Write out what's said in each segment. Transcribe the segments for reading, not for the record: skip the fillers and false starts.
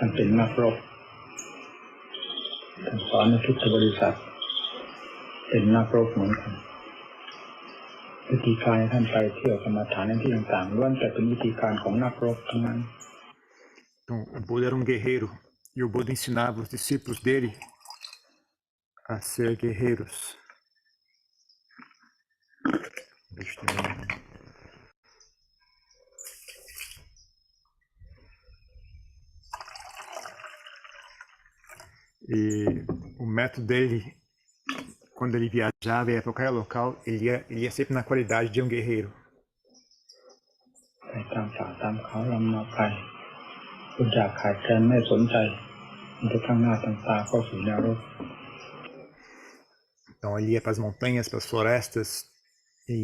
ท่านเป็นนักรบท่านสอนในพุทธบริษัทเป็นนักรบเหมือนกันวิธีการท่านไปเที่ยวกรรมฐานในที่ต่างๆล้วนแต่เป็นวิธีการของนักรบทั้งนั้น Então, o Buda era um guerreiro e o Buda ensinava os discípulos dele a ser guerreiros. Deixa eu ver. E o método dele, quando ele viajava e ia para qualquer local, ele ia sempre na qualidade de um guerreiro. ไปตามป่าตามเขาลำนาไพรคุณอยากขาดแคลนไม่สนใจมันจะตั้งหน้าตั้งตาเข้าสู่แนวรบ Então ele ia para as montanhas, para as florestas, e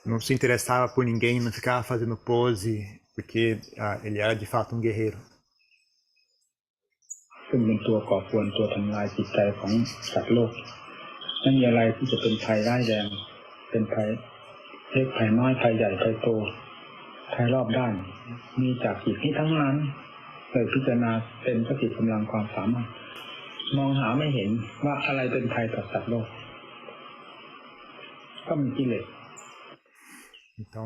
não se interessava por ninguém, não ficava fazendo pose, porque ele era de fato um guerreiro. ซึ่งเป็นตัวก่อกวนตัวทำลายจิตใจของสัตว์โลกไม่มีอะไรที่จะเป็นภัยร้ายแรงเป็นภัยเล็กภัยน้อยภัยใหญ่ภัยโตภัยรอบด้านมีจากจิตนี้ทั้งนั้นเลยพิจารณาเป็นสติกำลังความสามารถมองหาไม่เห็นว่าอะไรเป็นภัยต่อสัตว์โลกก็มีกิเลส Então,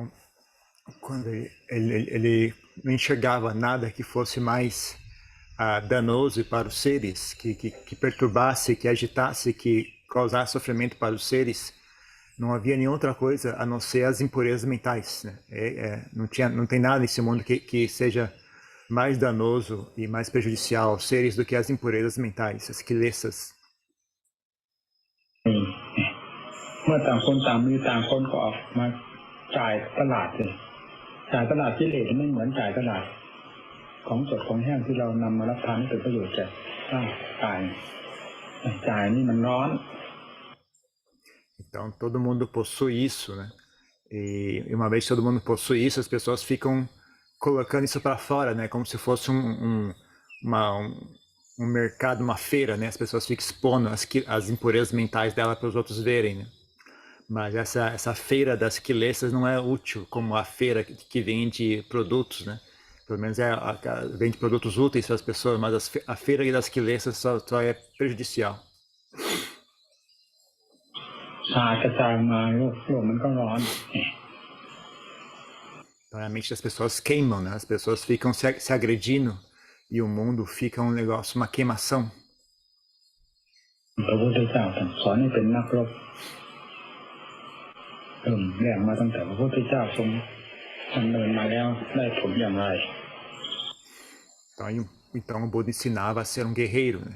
quando ele não enxergava nada que fosse mais danoso para os seres, que perturbasse, que agitasse, que causasse sofrimento para os seres, não havia nenhuma outra coisa a não ser as impurezas mentais, né? Não tem nada nesse mundo que seja mais danoso e mais prejudicial aos seres do que as impurezas mentais, as kilesas. เมื่อต่างคนต่างมีต่างคนก็ออกมาจ่ายตลาดเลยจ่ายตลาดกิเลสไม่เหมือนจ่ายตลาดของสดของแห้งที่เรานำมารับทานให้เป็นประโยชน์แก่ร่างกายจ่ายนี่มันร้อน Então todo mundo possui isso, né? E uma vez que todo mundo possui isso, as pessoas ficam colocando isso para fora, né? Como se fosse um mercado, uma feira, né? As pessoas ficam expondo as impurezas mentais dela para os outros verem, né? Mas essa feira das quilesas não é útil como a feira que vende produtos, né? Pelo menos vende produtos úteis para as pessoas, mas a feira das quilesas só é prejudicial. ชากระจายมาโลกมันก็ร้อน Então a mente das pessoas queimam, né? As pessoas ficam se agredindo e o mundo fica um negócio, uma queimação. พระพุทธเจ้าสอนให้เป็นนักรบแรกมาตั้งแต่พระพุทธเจ้าทรงดำเนินมาแล้วได้ผลอย่างไร Então o Buda ensinava a ser um guerreiro, né?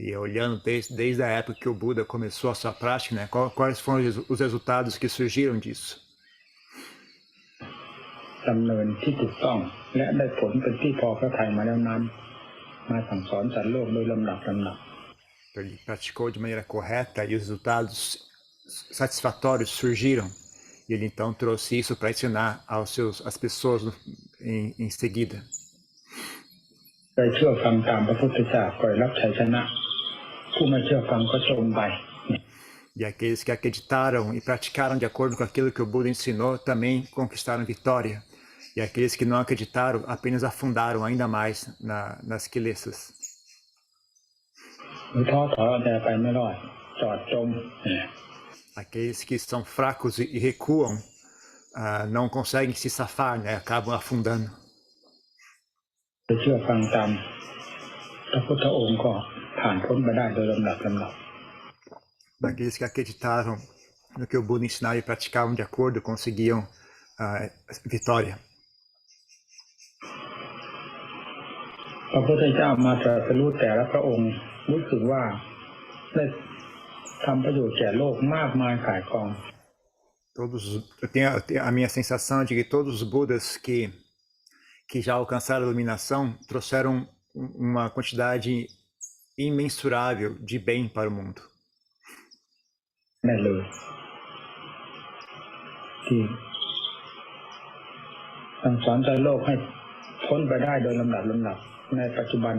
E olhando desde a época que o Buda começou a sua prática, né? Quais foram os resultados que surgiram disso? ดำเนินที่ถูกต้องและได้ผลเป็นที่พอพระทัยมาแล้วนั้นมาสั่งสอนสัตว์โลกโดยลำดับ Ele praticou de maneira correta e os resultados satisfatórios surgiram. E ele então trouxe isso para ensinar às pessoas em seguida. ได้เชื่อฟังตามพระพุทธเจ้าก็ได้รับชัยชนะผู้ไม่เชื่อฟังก็จมไป E aqueles que acreditaram e praticaram de acordo com aquilo que o Buda ensinou também conquistaram vitória. E aqueles que não acreditaram apenas afundaram ainda mais nas quilesas. Aqueles que são fracos e recuam não conseguem se safar, né? Acabam afundando. Daqueles que acreditaram no que o Buda ensinava e praticavam de acordo, conseguiam vitória. พระพุทธเจ้ามาตรัสรู้แต่ละพระองค์รู้สึกว่าได้ทำประโยชน์แก่โลกมากมายก่ายกอง Eu tenho a minha sensação de que todos os Budas que já alcançaram a iluminação trouxeram uma quantidade imensurável de bem para o mundo. ได้เลยที่สั่งสอนใจโลกให้พ้นไปได้โดยลำดับในปัจจุบัน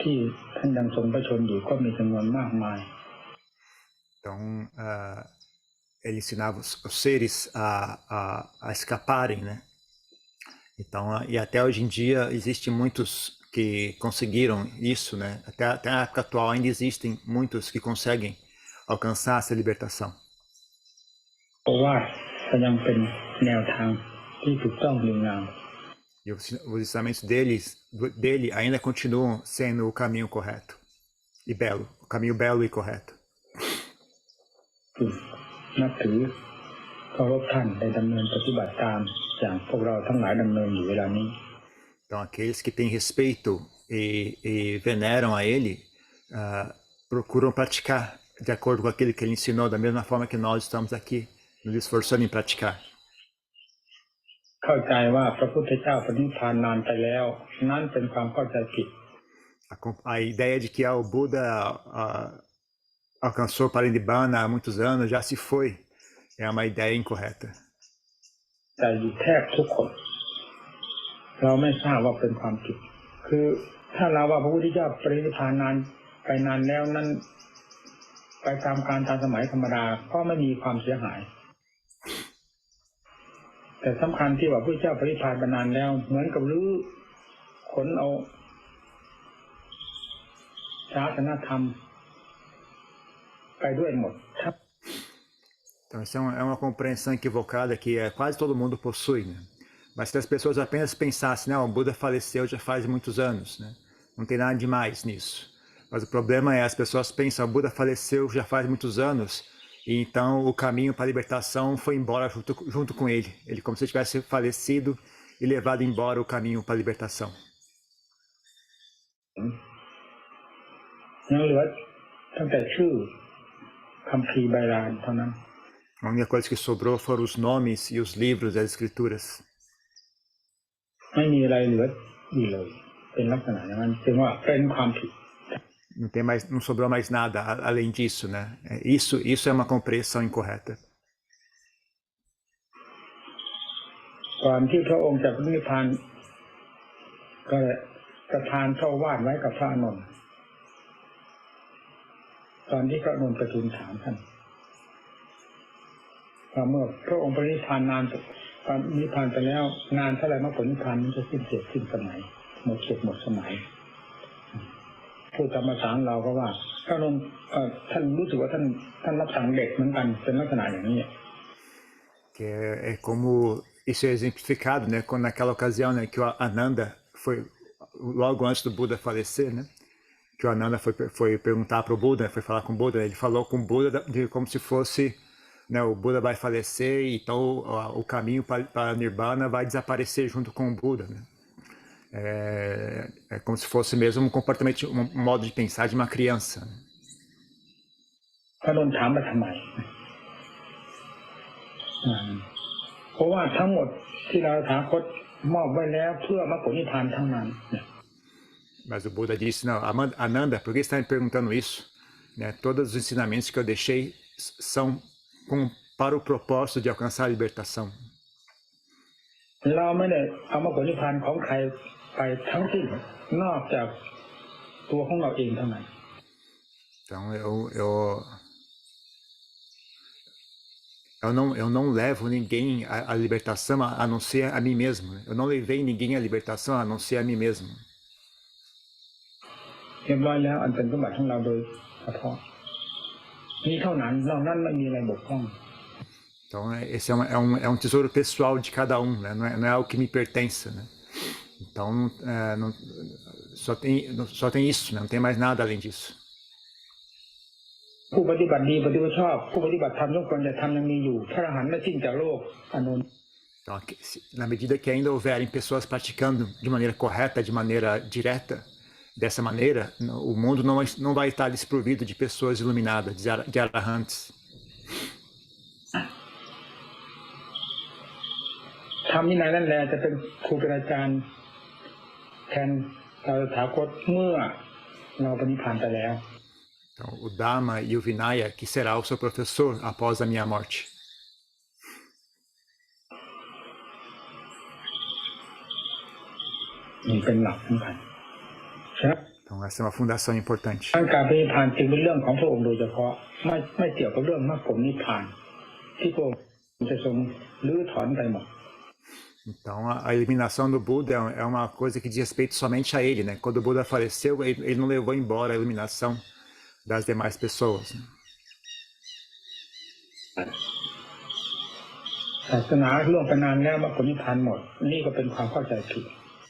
ที่ท่านยังทรงพระชนอยู่ก็มีจำนวนมากมาย Então, ele ensinava os seres a escaparem, né? Então, e até hoje em dia existem muitos que conseguiram isso, né? Até a época atual ainda existem muitos que conseguem alcançar essa libertação. เพราะว่าก็ยังเป็นแนวทางที่ถูกต้องดีงาม E os ensinamentos dele ainda continuam sendo o caminho correto e belo, o caminho belo e correto. คือนับถือเคารพท่านได้ดำเนินปฏิบัติตามอย่างพวกเราทั้งหลายดำเนินอยู่เวลานี้ Então, aqueles que têm respeito e veneram a ele, procuram praticar de acordo com aquilo que ele ensinou, da mesma forma que nós estamos aqui, nos esforçando em praticar. เข้าใจว่าพระพุทธเจ้าปฏิพานนานไปแล้วนั่นเป็นความเข้าใจผิด A ideia de que o Buda alcançou Parinibbana há muitos anos, já se foi, é uma ideia incorreta. แต่อยู่แทบทุกคนเราไม่ทราบว่าเป็นความผิดคือถ้าเราว่าพระพุทธเจ้าปรินิพพานนานไปนานแล้วนั้นไปตามการตามสมัยธรรมดาก็ไม่มีความเสียหายแต่สำคัญที่ว่าพระพุทธเจ้าปรินิพพานไปนานแล้วเหมือนกับรื้อขนเอาศาสนธรรมไปด้วยหมด Então, essa é uma compreensão equivocada que quase todo mundo possui, né? Mas se as pessoas apenas pensassem, não, o Buda faleceu já faz muitos anos, né? Não tem nada demais nisso. Mas o problema é as pessoas pensam, o Buda faleceu já faz muitos anos, e então o caminho para a libertação foi embora junto com ele. Ele como se tivesse falecido e levado embora o caminho para a libertação. ยังเหลือตั้งแต่ชื่อคัมภีร์ไบราณเท่านั้น A única coisa que sobrou foram os nomes e os livros das escrituras. ไม่มีอะไรเหลืออีกเลยเป็นลักษณะอย่างนั้นจึงว่าเป็นความผิด Não sobrou mais nada além disso, né? Isso é uma compreensão incorreta. ก่อนที่พระองค์จะปรินิพพานก็ประทานพระโอวาทไว้กับพระอานนท์ตอนที่พระอานนท์ประทูลถามท่านว่าเมื่อพระองค์ปรินิพพานนานปรินิพพานไปแล้วนานเท่าไหร่มรรคผลนิพพานมันจะสิ้นเสียสิ้นสมัยหมดเขตหมดสมัยผู้ธรรมสารเราก็ว่าพระอานนท์ท่านรู้สึกว่าท่านรับสั่งเด็กเหมือนกันเป็นลักษณะอย่างนี้ Que é como isso é exemplificado, né? Quando naquela ocasião, né, que o Ananda foi logo antes do Buda falecer, né? Que o Ananda foi perguntar para o Buda, foi falar com o Buda, ele falou com o Buda como se fosse, né, o Buda vai falecer, então o caminho para Nirvana vai desaparecer junto com o Buda, né? É como se fosse mesmo um comportamento, um modo de pensar de uma criança. พระอานนท์ถามมาทำไมเพราะว่าทั้งหมดที่เราถาคตมอบไว้แล้วเพื่อมรรคผลนิพพานทั้งนั้น Mas o Buda disse, não, Ananda, por que você está me perguntando isso? Né, todos os ensinamentos que eu deixei são para o propósito de alcançar a libertação. เราไม่ได้เอามรรคผลนิพพานของใครไปทั้งสิ้นนอกจากตัวของเราเองเท่านั้น Então eu não levo ninguém à libertação a não ser a mim mesmo. Eu não levei ninguém à libertação a não ser a mim mesmo. เรียบร้อยแล้วอันเป็นสมบัติของเราโดยเฉพาะนี่เท่านั้นนอกนั้นไม่มีอะไรบกพร่อง Então esse é um tesouro pessoal de cada um, né? Não é algo que me pertence, né? Então só tem isso, né? Não tem mais nada além disso. ผู้ปฏิบัติดีปฏิบัติชอบผู้ปฏิบัติธรรมทุกคนจะทำยังมีอยู่พระอรหันต์ไม่สิ้นจากโลกอานนท์ Então, na medida que ainda houverem pessoas praticando de maneira correta, de maneira direta, dessa maneira, o mundo não vai estar desprovido de pessoas iluminadas, de arahants. ธรรมวินัยนั่นแหละจะเป็นครูเป็นอาจารย์แทนเราถาคตเมื่อเราปฏิพานไปแล้ว Então, o Dharma e o Vinaya, que será o seu professor após a minha morte. นี่เป็นหลักสำคัญ Então, essa é uma fundação importante. การปฏิพานจึงเป็นเรื่องของพระองค์โดยเฉพาะไม่เกี่ยวกับเรื่องมรรคผลนิพพานที่พระองค์จะทรงรื้อถอนไปหมด Então, a eliminação do Buda é uma coisa que diz respeito somente a ele, né? Quando o Buda faleceu, ele não levou embora a iluminação das demais pessoas. Né? ศาสนาล่วงไปนานแล้วมรรคผลนิพพานหมดนี่ก็เป็นความเข้าใจผิด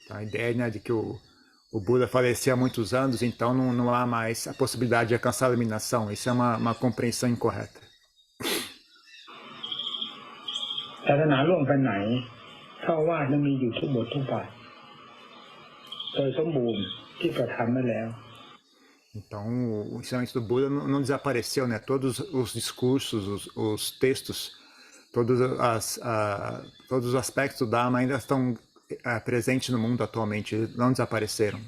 A ideia, né, de que o Buda faleceu há muitos anos, então não há mais a possibilidade de alcançar a iluminação. Isso é uma compreensão incorreta. ศาสนาล่วงไปไหนเท่าว่ายังมีอยู่ทุกบททุกบาทโดยสมบูรณ์ที่ประทานไว้แล้ว Então, o ensinamento do Buda não desapareceu, né? Todos os discursos, os textos, todos os aspectos do Dharma ainda estão presentes no mundo atualmente, eles não desapareceram.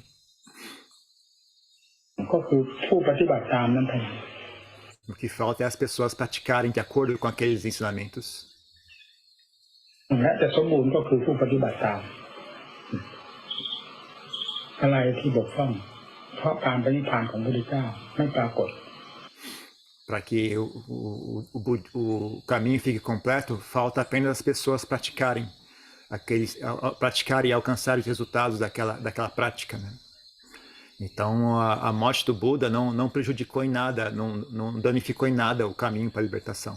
ก็คือผู้ปฏิบัติตามนั้นเอง O que falta é as pessoas praticarem de acordo com aqueles ensinamentos. และจะสมบูรณ์ก็คือผู้ปฏิบัติตามอะไรที่บกพร่องเพราะการปฏิพานของพระพุทธเจ้าไม่ปรากฏ Para que o caminho fique completo, falta apenas as pessoas praticarem e alcançarem os resultados daquela prática, né? Então, a morte do Buda não prejudicou em nada, não danificou em nada o caminho para a libertação.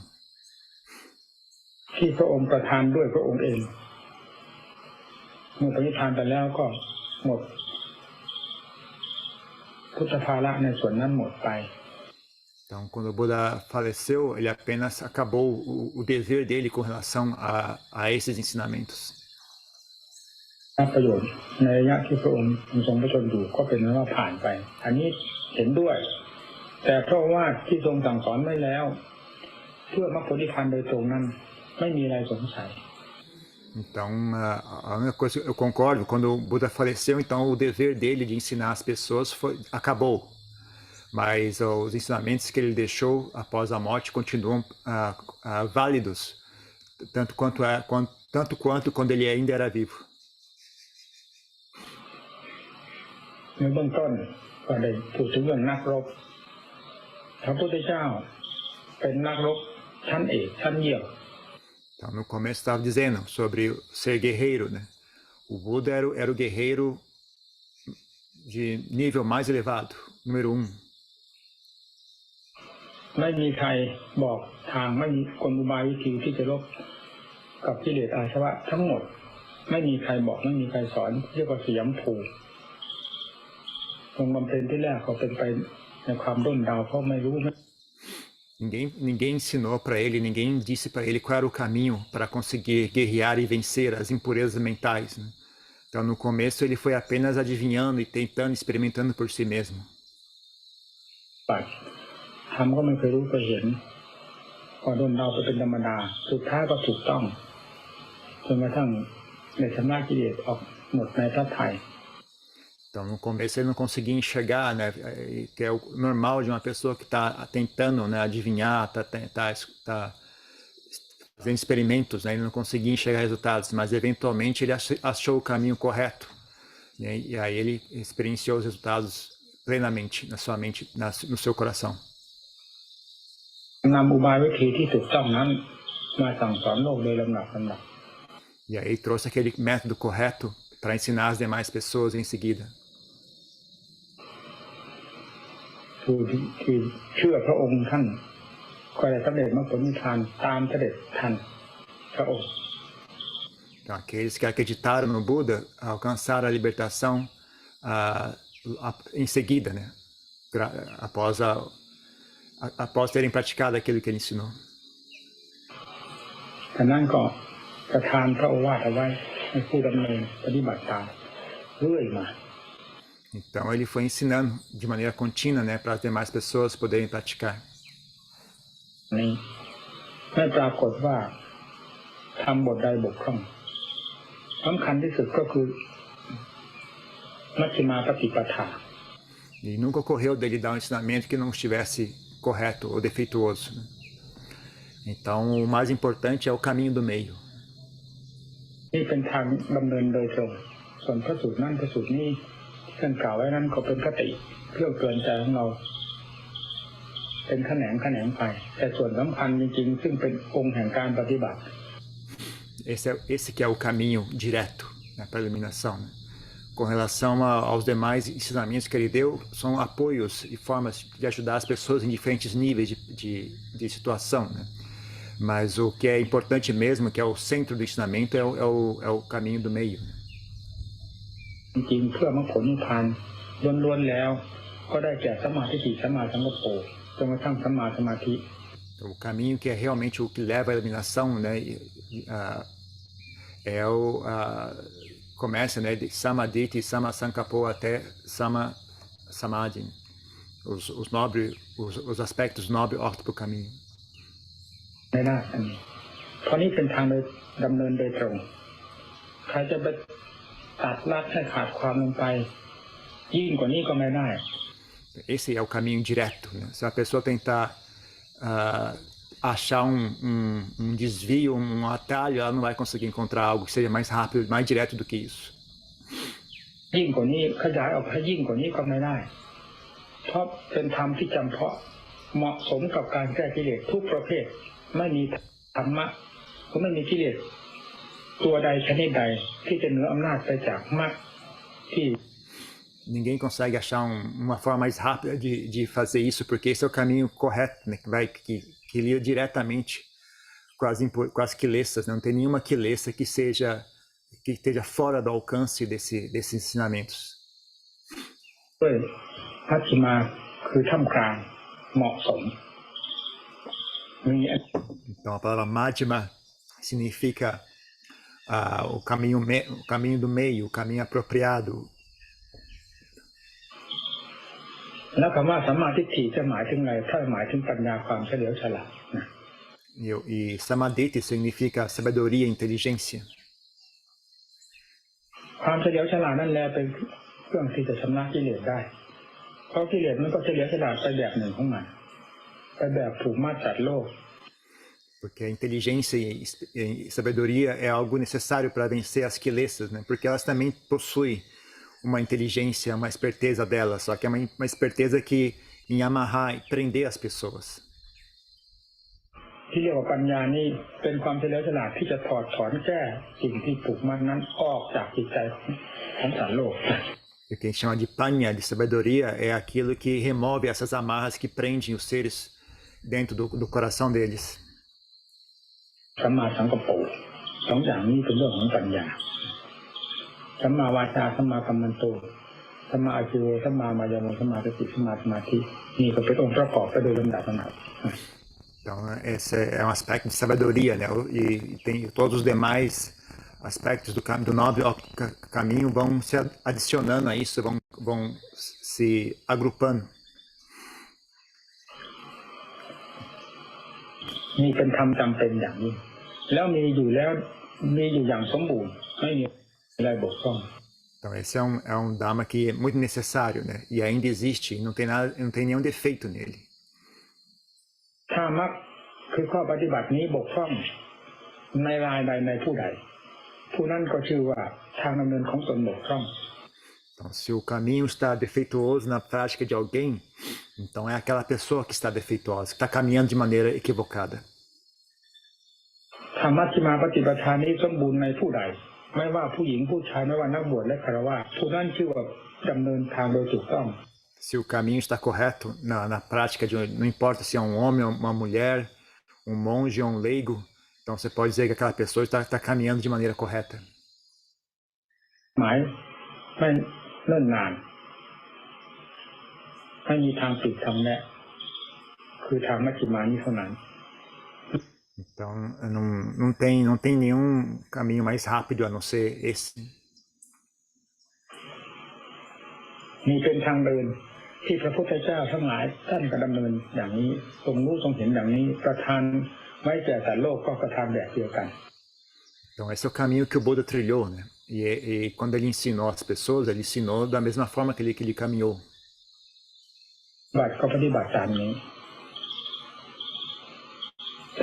ที่พระองค์ประทานด้วยพระองค์เองเมื่อปฏิพานไปแล้วก็หมดพุทธภาระในส่วนนั้นหมดไป Então, quando o Buda faleceu, ele apenas acabou o dever dele com relação a esses ensinamentos. ประโยชน์ในระยะที่พระองค์ทรงพระชนอยู่ก็เป็นว่าผ่านไปอันนี้เห็นด้วยแต่เพราะว่าที่ทรงสั่งสอนไว้แล้วเพื่อมรรคผลนิพพานโดยตรงนั้นไม่มีอะไรสงสัย Então, a única coisa eu concordo, quando o Buda faleceu, então o dever dele de ensinar as pessoas acabou. Mas os ensinamentos que ele deixou após a morte continuam válidos, tanto quanto quando ele ainda era vivo. ในเบื้องต้นก็ได้พูดถึงเรื่องนักรบพระพุทธเจ้าเป็นนักรบชั้นเอกชั้นเยี่ยม Então, no começo estava dizendo sobre ser guerreiro, né? O Buda era o guerreiro de nível mais elevado, número 1. ไม่มีใครบอกทางไม่มีกลอุบายวิธีที่จะรบกับกิเลสอาสวะทั้งหมดไม่มีใครบอกไม่มีใครสอนเรียกว่าสยามภูทรงบำเพ็ญที่แรกเขาเป็นไปในความด้นเดาเพราะไม่รู้ Ninguém ensinou para ele, ninguém disse para ele qual era o caminho para conseguir guerrear e vencer as impurezas mentais. Né? Então, no começo, ele foi apenas adivinhando e tentando, experimentando por si mesmo. ทำก็ไม่เคยรู้เคยเห็นพอด้นเดาไปเป็นธรรมดาสุดท้ายก็ถูกต้องจนกระทั่งในชำระกิเลสออกหมดในพระทัย Então, no começo ele não conseguia enxergar, né, que é o normal de uma pessoa que está tentando, né, adivinhar, tá fazendo experimentos, né, ele não conseguia enxergar resultados, mas eventualmente ele achou o caminho correto, né, e aí ele experienciou os resultados plenamente na sua mente, no seu coração. นำอุบายวิธีที่ถูกต้องนั้นมาสั่งสอนโลกโดยลำดับ E aí trouxe aquele método correto para ensinar as demais pessoas em seguida. คือเชื่อพระองค์ท่านก็ได้สำเร็จมรรคผลนิพพานตามเสด็จท่านพระองค์ Então, aqueles que acreditaram no Buda alcançaram a libertação em seguida, né? Após terem praticado aquilo que ele ensinou. ฉะนั้นก็ประทานพระโอวาทเอาไว้ให้ผู้ดำเนินปฏิบัติตามเรื่อยมา Então ele foi ensinando de maneira contínua, né, para as demais pessoas poderem praticar. นี่ไม่ปรากฏว่าทำบทใดบกพร่องสำคัญที่สุดก็คือมัชฌิมาปฏิปทา E nunca ocorreu dele dar um ensinamento que não estivesse correto ou defeituoso. Né? Então o mais importante é o caminho do meio. นี่เป็นทางดำเนินโดยตรงส่วนพระสูตรนั้นพระสูตรนี้ท่านกล่าวไว้นั้นก็เป็นคติเพื่อเตือนใจของเราเป็นแขนงไปแต่ส่วนสำคัญจริงๆซึ่งเป็นองค์แห่งการปฏิบัติ esse que é o caminho direto, né, para a iluminação. Né? Com relação aos demais ensinamentos que ele deu, são apoios e formas de ajudar as pessoas em diferentes níveis de situação. Né? Mas o que é importante mesmo, que é o centro do ensinamento, é o caminho do meio. Né? จริงๆเพื่อมรรคผลนิพพานล้วนๆแล้วก็ได้แก่สัมมาทิฏฐิสัมมาสังกัปโปจนกระทั่งสัมมาสมาธิ Então, o caminho que é realmente o que leva à iluminação, né, é começa, né, de Samadhi, Sama Sankapo até Sama Samadhi, os aspectos nobres ortos para o caminho. ในหน้าอันนี้เพราะนี่เป็นทางดำเนินโดยตรงใครจะไปตัดลัดให้ขาดความลงไปยิ่งกว่านี้ก็ไม่ได้ Esse é o caminho direto. Né? Se a pessoa tentar achar um desvio, um atalho, ela não vai conseguir encontrar algo que seja mais rápido, mais direto do que isso. ยิ่งกว่านี้ขยายออกให้ยิ่งกว่านี้ก็ไม่ได้เพราะเป็นธรรมที่จำเพาะเหมาะสมกับการแก้กิเลสทุกประเภทไม่มีธรรมะก็ไม่มีกิเลสตัวใดชนิดใดที่จะเหนืออำนาจไปจากมรรคที่ Ninguém consegue achar uma forma mais rápida de fazer isso, porque esse é o caminho correto, né, que lida diretamente com as quilesas. Né? Não tem nenhuma quilesa que esteja fora do alcance desses ensinamentos. ด้วยมัชฌิมาคือท่ามกลางเหมาะสมมี Então a palavra Madhyama significa o caminho do meio, o caminho apropriado. แล้วคำว่าสัมมาทิฏฐิจะหมายถึงอะไรถ้าหมายถึงปัญญาความเฉลียวฉลาดนะ E Samadhi significa sabedoria, inteligência. ความเฉลียวฉลาดนั่นแหละเป็นเครื่องที่จะชำระกิเลสได้เพราะกิเลสมันก็เฉลียวฉลาดไปแบบหนึ่งของมันไปแบบผูกมัดสัตว์โลก Porque a inteligência e sabedoria é algo necessário para vencer as quilesas, né? Porque elas também possuem uma inteligência, uma esperteza delas, só que é uma esperteza que em amarrar e prender as pessoas. ที่เรียกว่าปัญญานี่เป็นความเฉลียวฉลาดที่จะถอดถอนแก้สิ่งที่ผูกมัดนั้นออกจากจิตใจของสัตว์โลก O que a gente chama de panha, de sabedoria, é aquilo que remove essas amarras que prendem os seres dentro do coração deles. สัมมาสังกัปโปสองอย่างนี้เป็นเรื่องของปัญญาสัมมาวาจาสัมมากัมมันโตสัมมาอาชีวสัมมามายาโมสัมมาสติสัมมาสมาธินี่ก็เป็นองค์ประกอบไปโดยลำดับ Então, esse é um aspecto de sabedoria, né? E tem todos os demais aspectos do nobre caminho vão se adicionando a isso, vão se agrupando. นี่เป็นธรรมจำเป็นอย่างนี้แล้วมีอยู่อย่างสมบูรณ์ไม่มีอะไรบกพร่อง Então, esse é um Dharma que é muito necessário, né? E ainda existe, e não tem nenhum defeito nele. ถ้ามรรคคือข้อปฏิบัตินี้บกพร่องในรายใดในผู้ใดผู้นั้นก็ชื่อว่าทางดำเนินของตนบกพร่อง Então, se o caminho está defeituoso na prática de alguém, então é aquela pessoa que está defeituosa, que está caminhando de maneira equivocada. ธรรมะที่มาปฏิบัตินี้สมบูรณ์ในผู้ใดไม่ว่าผู้หญิงผู้ชายไม่ว่านักบวชและฆราวาสผู้นั้นชื่อว่าดำเนินทางโดยถูกต้อง Se o caminho está correto na prática, não importa se é um homem, uma mulher, um monge ou um leigo, então você pode dizer que aquela pessoa está caminhando de maneira correta. หมายไม่เนิ่นนานไม่มีทางปิดทางแนะคือทางมัชฌิมานี้เท่านั้น Então, não tem nenhum caminho mais rápido a não ser esse. มีเป็นทางเดินที่พระพุทธเจ้าทั้งหลายท่านก็ดำเนินอย่างนี้ทรงรู้ทรงเห็นอย่างนี้ประทานไว้แก่สัตว์โลกก็กระทำแบบเดียวกัน Então, esse é o caminho que o Buda trilhou, né? E quando ele ensinou as pessoas, ele ensinou da mesma forma que ele caminhou. บัติก็ปฏิบัติตามนี้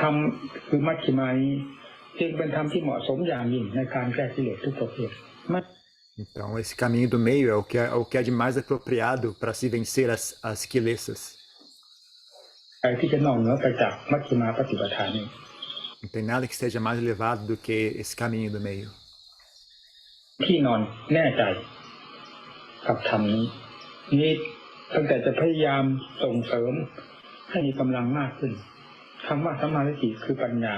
ธรรมคือมัชฌิมานี้จึงเป็นธรรมที่เหมาะสมอย่างยิ่งในการแก้กิเลสทุกประเภท Então, esse caminho do meio é o que é de mais apropriado para se vencer as quilesas. ไอ้ที่จะนอกเหนือไปจากมัชฌิมาปฏิปทานี้ Não tem nada que seja mais elevado do que esse caminho do meio. ที่นอนแน่ใจกับธรรมนี้นี่ตั้งแต่จะพยายามส่งเสริมให้มีกำลังมากขึ้นคำว่าสัมมาทิฏฐิคือปัญญา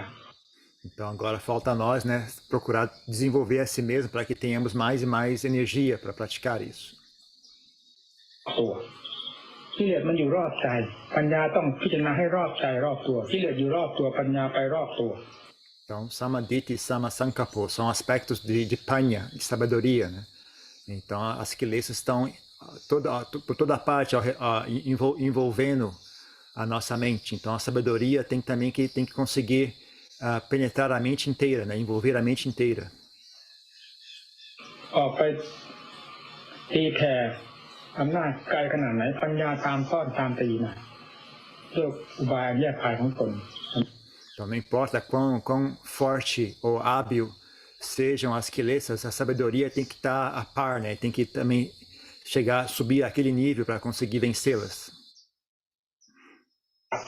Então agora falta a nós, né, procurar desenvolver a si mesmo para que tenhamos mais e mais energia para praticar isso. ตัวกิเลสมันอยู่รอบใจปัญญาต้องพิจารณาให้รอบใจรอบตัวกิเลสอยู่รอบตัวปัญญาไปรอบตัว Então, Samadhi e Samasankapo são aspectos de panha, de sabedoria, né? Então, as kilesas estão por toda parte envolvendo a nossa mente. Então, a sabedoria tem que conseguir penetrar a mente inteira, né? Envolver a mente inteira. ออกไปตีแผ่อำนาจไกลขนาดไหนปัญญาตามต้อนตามตีมาด้วยอุบายแยกภายของตน Então, não importa quão forte ou hábil sejam as kilesas, a sabedoria tem que estar a par, né? Tem que também subir aquele nível para conseguir vencê-las.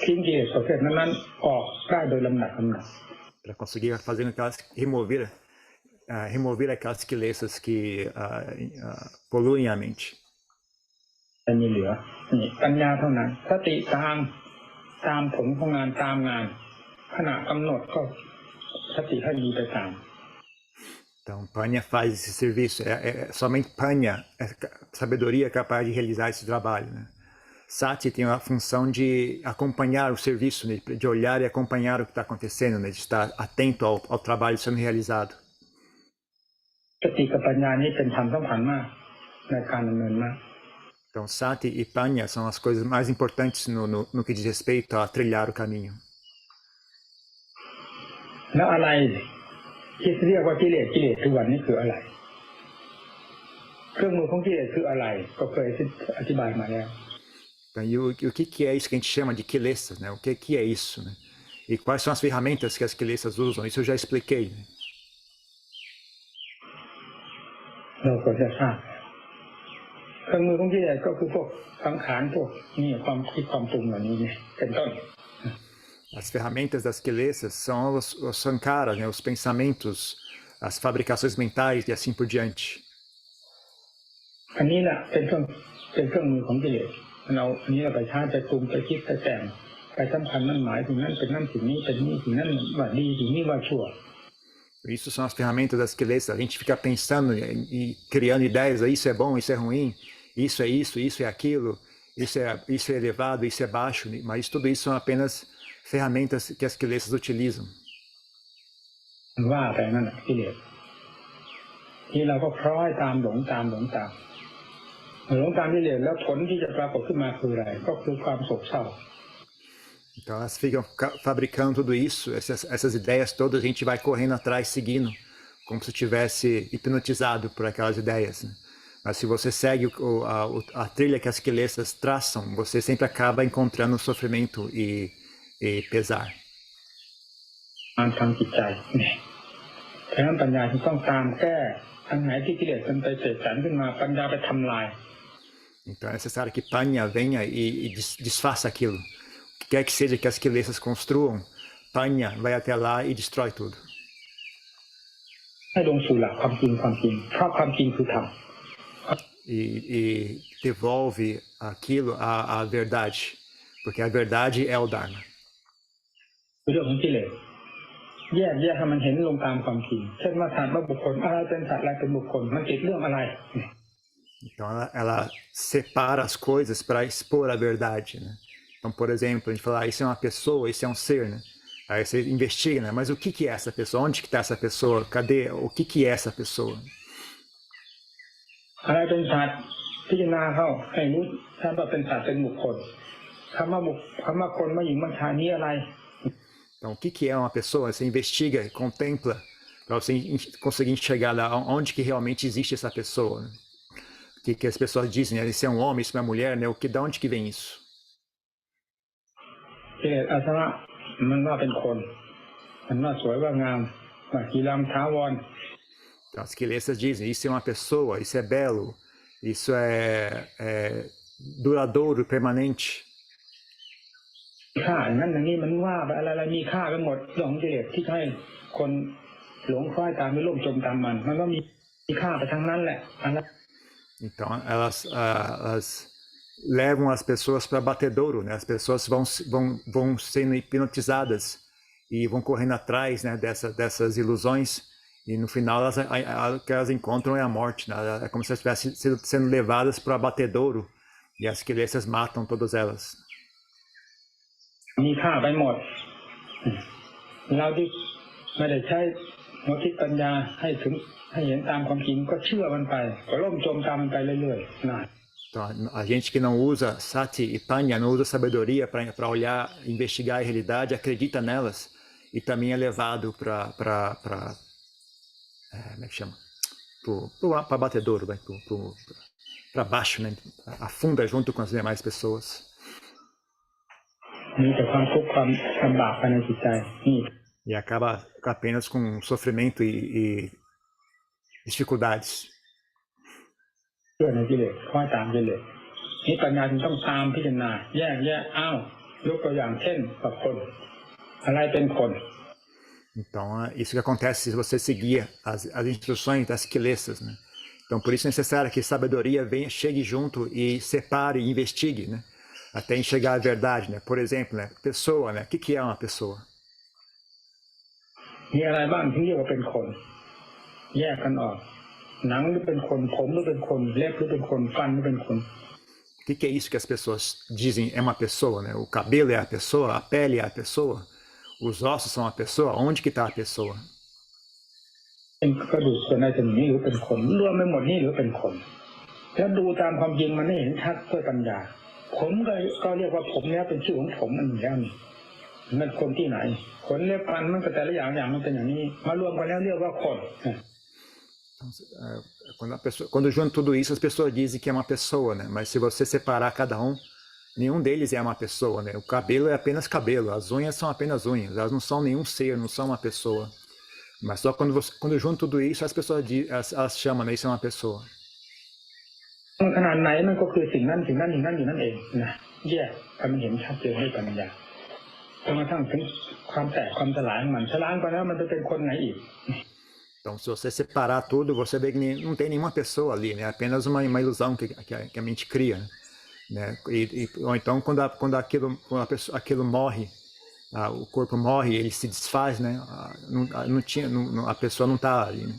ทิ้งกิเลสประเภทนั้นๆออกได้โดยลำดับ Para conseguir fazer aquelas remover aquelas kilesas que poluem a mente. จะมีเหลือนี่ปัญญาเท่านั้นสติตามผลของงานตามงานขณะกำหนดก็สติให้มีไปตาม Então, Panya faz esse serviço. Somente Panya, sabedoria, é capaz de realizar esse trabalho, né? Sati tem a função de acompanhar o serviço, né? De olhar e acompanhar o que está acontecendo, né? De estar atento ao trabalho sendo realizado. สติกับปัญญานี้เป็นธรรมสำคัญมากในการดำเนินมาก Então, Sati e Panya são as coisas mais importantes no que diz respeito a trilhar o caminho. แล้วอะไรที่เรียกว่ากิเลสทุกวันนี้คืออะไรเครื่องมือของกิเลสคืออะไรก็เคยอธิบายมาแล้ว Então, e o que é isso que a gente chama de kilesas, né? O que é isso, né? E quais são as ferramentas que as kilesas usam? Isso eu já expliquei, né? เราควรจะทราบเครื่องมือของกิเลสก็คือพวกสังขารพวกนี่ความคิดความปรุงเหล่านี้เนี่ยเป็นต้น As ferramentas das kilesas são os sankaras, né? Os pensamentos, as fabricações mentais e assim por diante. อันนี้แหละเป็นเครื่องมือของกิเลสอันนี้เราไปชาร์จไปปรุงไปคิดไปแต่งไปสำคัญนั่นหมายถึงนั่นเป็นนั่นสิ่งนี้เป็นนี่สิ่งนั้นว่าดีสิ่งนี้ว่าชั่ว Isso são as ferramentas das kilesas. A gente fica pensando e criando ideias, isso é bom, isso é ruim, isso é aquilo, isso é elevado, isso é baixo, mas tudo isso são apenas ferramentas que as kilesas utilizam. ว่าไปนั่นกิเลสที่เราก็คล้อยตามหลงตามกิเลสแล้วผลที่จะปรากฏขึ้นมาคืออะไรก็คือความโศกเศร้า Então elas ficam fabricando tudo isso, essas ideias todas, a gente vai correndo atrás, seguindo, como se estivesse hipnotizado por aquelas ideias, né? Mas se você segue a trilha que as kilesas traçam, você sempre acaba encontrando sofrimento e pesar. ทางจิตใจเนี่ยเพราะฉะนั้นปัญญาที่ต้องตามแก้อันไหนที่กิเลสมันไปเสกสรรขึ้นมาปัญญาไปทำลาย Então é necessário que Panya venha e desfaça aquilo. O que quer que seja que as kilesas construam, Panya vai até lá e destrói tudo. ให้ลงสู่หลักความจริงเพราะความจริงคือธรรม E devolve aquilo à verdade, porque a verdade é o Dharma. เรื่องของกิเลสแยกให้มันเห็นลงตามความจริงเช่นว่าสัตว์ว่าบุคคลอะไรเป็นสัตว์อะไรเป็นบุคคลมันติดเรื่องอะไร Então ela separa as coisas para expor a verdade, né? Então, por exemplo, a gente fala, isso é uma pessoa, isso é um ser, né? Aí você investiga, né? Mas o que é essa pessoa? Onde que está essa pessoa? Cadê? O que é essa pessoa? อะไรเป็นสัตว์พิจารณาเข้าให้รู้ท่านว่าเป็นสัตว์เป็นบุคคลคำว่าคนว่าหญิงว่าชายนี้อะไร Então, o que é uma pessoa? Você investiga e contempla para você conseguir enxergar lá onde que realmente existe essa pessoa, né? O que as pessoas dizem, né? Isso é um homem, isso é uma mulher, né? Da onde que vem isso? กิเลสอาสวะมันว่าเป็นคนมันว่าสวยว่างามว่ากีรำท้าวร Então, as kilesas dizem, isso é uma pessoa, isso é belo, isso é duradouro, permanente. ค่าอย่างนั้นอย่างนี้มันว่าไปอะไรมีค่าไปหมดเรื่องของกิเลสที่ให้คนหลงคล้อยตามไปโลกจมตามมันก็มีค่าไปทั้งนั้นแหละอันนั้น Então, elas levam as pessoas para batedouro, né? As pessoas vão sendo hipnotizadas e vão correndo atrás, né, dessas ilusões, e no final o que elas encontram é a morte, né? É como se elas estivessem sendo levadas para o abatedouro e as crianças matam todas elas. มีค่าไปหมดเราที่ไม่ได้ใช้หัวคิดปัญญาให้เห็นตามความจริงก็เชื่อมันไปก็ล่มจมตามมันไปเรื่อยๆนะ Então, a gente que não usa sati e panya, não usa sabedoria para olhar, investigar a realidade, acredita nelas e também é levado para como é que chama? Para batedouro, para baixo, né? Afunda junto com as demais pessoas. มีแต่ความทุกข์ความลำบากภายในจิตใจนี่ E acaba apenas com sofrimento e dificuldades. เชื่อในกิเลสคล้อยตามกิเลสนี่ปัญญาจึงต้องตามพิจารณาแยกอ้าวยกตัวอย่างเช่นกับคนอะไรเป็นคน Então, isso que acontece se você seguir as instruções das quilesas, né? Então, por isso é necessário que sabedoria chegue junto e separe e investigue, né? Até enxergar a verdade, né? Por exemplo, né? Pessoa, né? O que é uma pessoa? มีอะไรบ้างที่เรียกว่าเป็นคนแยกกันออกหนังหรือเป็นคนผมหรือเป็นคนเล็บหรือเป็นคนฟันหรือเป็นคน O que é isso que as pessoas dizem é uma pessoa, né? O cabelo é a pessoa, a pele é a pessoa, os ossos são a pessoa, onde que está a pessoa? เป็นกระดูกส่วนใดส่วนหนึ่งนี่หรือเป็นคนรวมไปหมดนี่หรือเป็นคนแล้วดูตามความจริงมันไม่เห็นชัดด้วยปัญญาผมก็เรียกว่าผมแล้วเป็นชื่อของผมอันนี้แล้วนี่มันคนที่ไหนขนเล็บฟันมันก็แต่ละอย่างมันเป็นอย่างนี้มารวมกันแล้วเรียกว่าคน Quando junta tudo isso, as pessoas dizem que é uma pessoa, né? Mas se você separar cada um, nenhum deles é uma pessoa, né? O cabelo é apenas cabelo, as unhas são apenas unhas, elas não são nenhum ser, não são uma pessoa. Mas só quando junta tudo isso, as pessoas elas chamam, né? Isso é uma pessoa. ขนาดไหนมันก็คือสิ่งนั้นอยู่นั่นเองนะแยกมันเห็นชัดเจนด้วยปัญญาจนกระทั่งถึงความแตกความสลายของมันสลายไปแล้วมันจะเป็นคนไหนอีก Então, se você separar tudo, você vê que não tem nenhuma pessoa ali, né? É apenas uma ilusão que a mente cria, né? Ou então, quando aquilo morre, o corpo morre, ele se desfaz, né? A pessoa não está ali, né?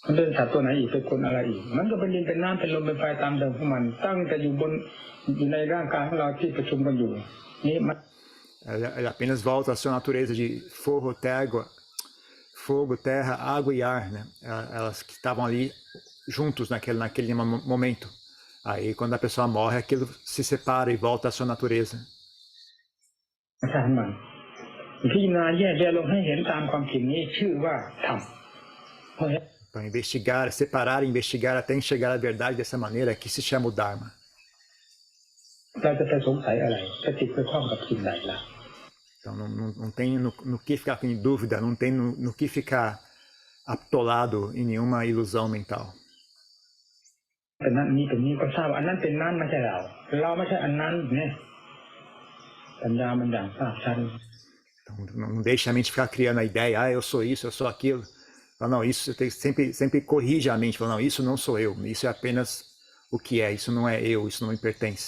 มันเป็นสัตว์ตัวไหนอีกเป็นคนอะไรอีกมันก็เป็นดินเป็นน้ำเป็นลมเป็นไฟตามเดิมของมันตั้งแต่อยู่ในร่างกายของเราที่ประชุมกันอยู่นี่มัน Ela apenas volta à sua natureza de fogo, terra, água e ar, né? Elas que estavam ali juntos naquele momento. Aí, quando a pessoa morre, aquilo se separa e volta à sua natureza. อาจารย์มันพิจารณาแยกลงให้เห็นตามความจริงนี้ชื่อว่าธรรม Para investigar, separar e investigar até enxergar a verdade dessa maneira que se chama o Dharma. เราจะไปสงสัยอะไรจะติดไปข้องกับสิ่งใดล่ะ Então, não tem no que ficar em dúvida, não tem no que ficar atolado em nenhuma ilusão mental. เป็นนั้นนี้เป็นนี้ก็ทราบอันนั้นเป็นนั้นไม่ใช่เราไม่ใช่อันนั้นเนี่ยปัญญามันอย่างทราบชัด Então, não deixa a mente ficar criando a ideia, eu sou isso, eu sou aquilo. Fala, não, isso tem sempre corrige a mente, fala, não, isso não sou eu, isso é apenas o que é, isso não é eu, isso não me pertence.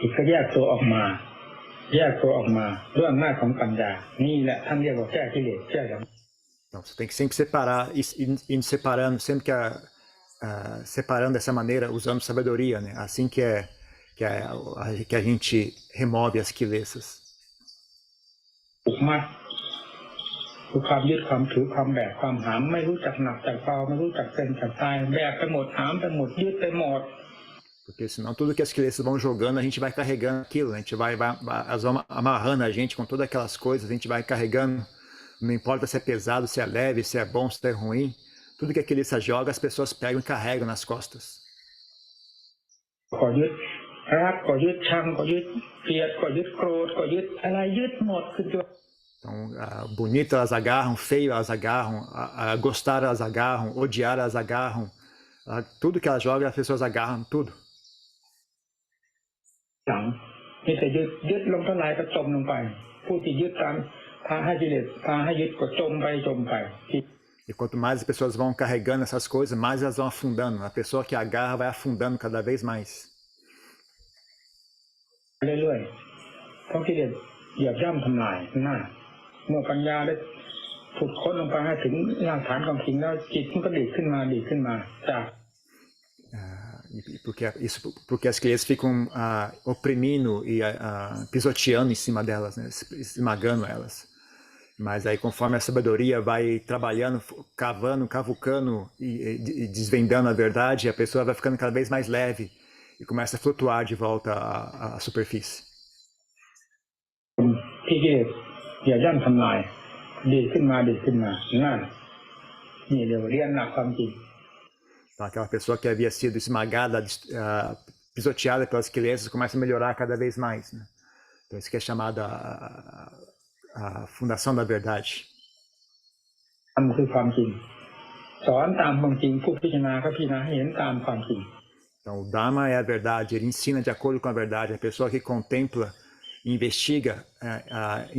จิตก็แยกตัวออกมาด้วยอำนาจของปัญญานี่แหละท่านเรียกว่าแก้กิเลสแก้อย่าง Então, você tem que sempre separar, ir separando, sempre separando dessa maneira, usando sabedoria, né? Assim que a gente remove as quilesas. ผูกมัดคือความยึดความถือความแบกความหามไม่รู้จักหนักจักเบาไม่รู้จักเป็นจักตายแบกไปหมดหามไปหมดยึดไปหมด Porque senão tudo que as quilesas vão jogando, a gente vai carregando aquilo, né? A gente elas vão amarrando a gente com todas aquelas coisas, a gente vai carregando, não importa se é pesado, se é leve, se é bom, se é ruim, tudo que a quilesa joga, as pessoas pegam e carregam nas costas. ก็ยึดรักก็ยึดชังก็ยึดเกลียดก็ยึดโกรธก็ยึดอะไรยึดหมดคือตัว Então, bonito elas agarram, feio elas agarram, gostar elas agarram, odiar elas agarram, tudo que elas jogam, as pessoas agarram, tudo. หลังนี่แต่ยึดลงเท่าไรก็จมลงไปผู้ที่ยึดตามพาให้กิเลสพาให้ยึดก็จมไป E quanto mais as pessoas vão carregando essas coisas, mais elas vão afundando. A pessoa que agarra vai afundando cada vez mais. เรื่อยๆเพราะกิเลสเหยียบย่ำทำลายหน้าเมื่อปัญญาได้ขุดค้นลงไปให้ถึงรากฐานความจริงแล้วจิตมันก็ดีขึ้นมาจาก Porque as crianças ficam oprimindo e pisoteando em cima delas, né? Esmagando elas. Mas aí conforme a sabedoria vai trabalhando, cavucando e desvendando a verdade, a pessoa vai ficando cada vez mais leve e começa a flutuar de volta à superfície. ที่กิเลสอย่าย่ำทำลายดีขึ้นมานั่นนี่เดี๋ยวเรียนหลักความจริง Então, aquela pessoa que havia sido esmagada, pisoteada pelas crianças, começa a melhorar cada vez mais, né? Então isso que é chamada a fundação da verdade. ทำคือความจริงสอนตามความจริงผู้พิจารณาก็พิจารณาให้เห็นตามความจริง Então o Dharma é a verdade, ele ensina de acordo com a verdade. A pessoa que contempla, investiga,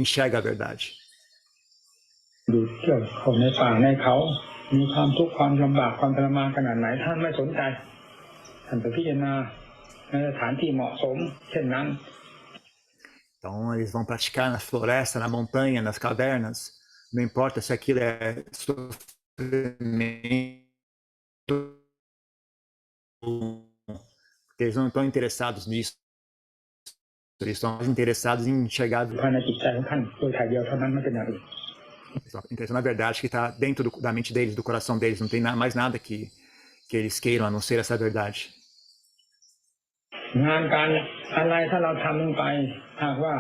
enxerga a verdade. ดูเที่ยวเขาในป่าในเขามีความทุกข์ความลำบากความทรมานขนาดไหนท่านไม่สนใจท่านไปพิจารณาในสถานที่เหมาะสมเช่นนั้น Então eles vão praticar na floresta, na montanha, nas cavernas. Não importa se aquilo é sofrimento, porque eles não estão interessados nisso. Eles estão mais interessados em enxergar ภายในจิตใจของท่านโดยถ่ายเดียวเท่านั้นไม่เป็นอย่างอื่น interessando a verdade que está dentro da mente deles, do coração deles. Não tem mais nada que eles queiram a não ser essa verdade. งานการอะไรถ้าเราทำลงไปหากว่า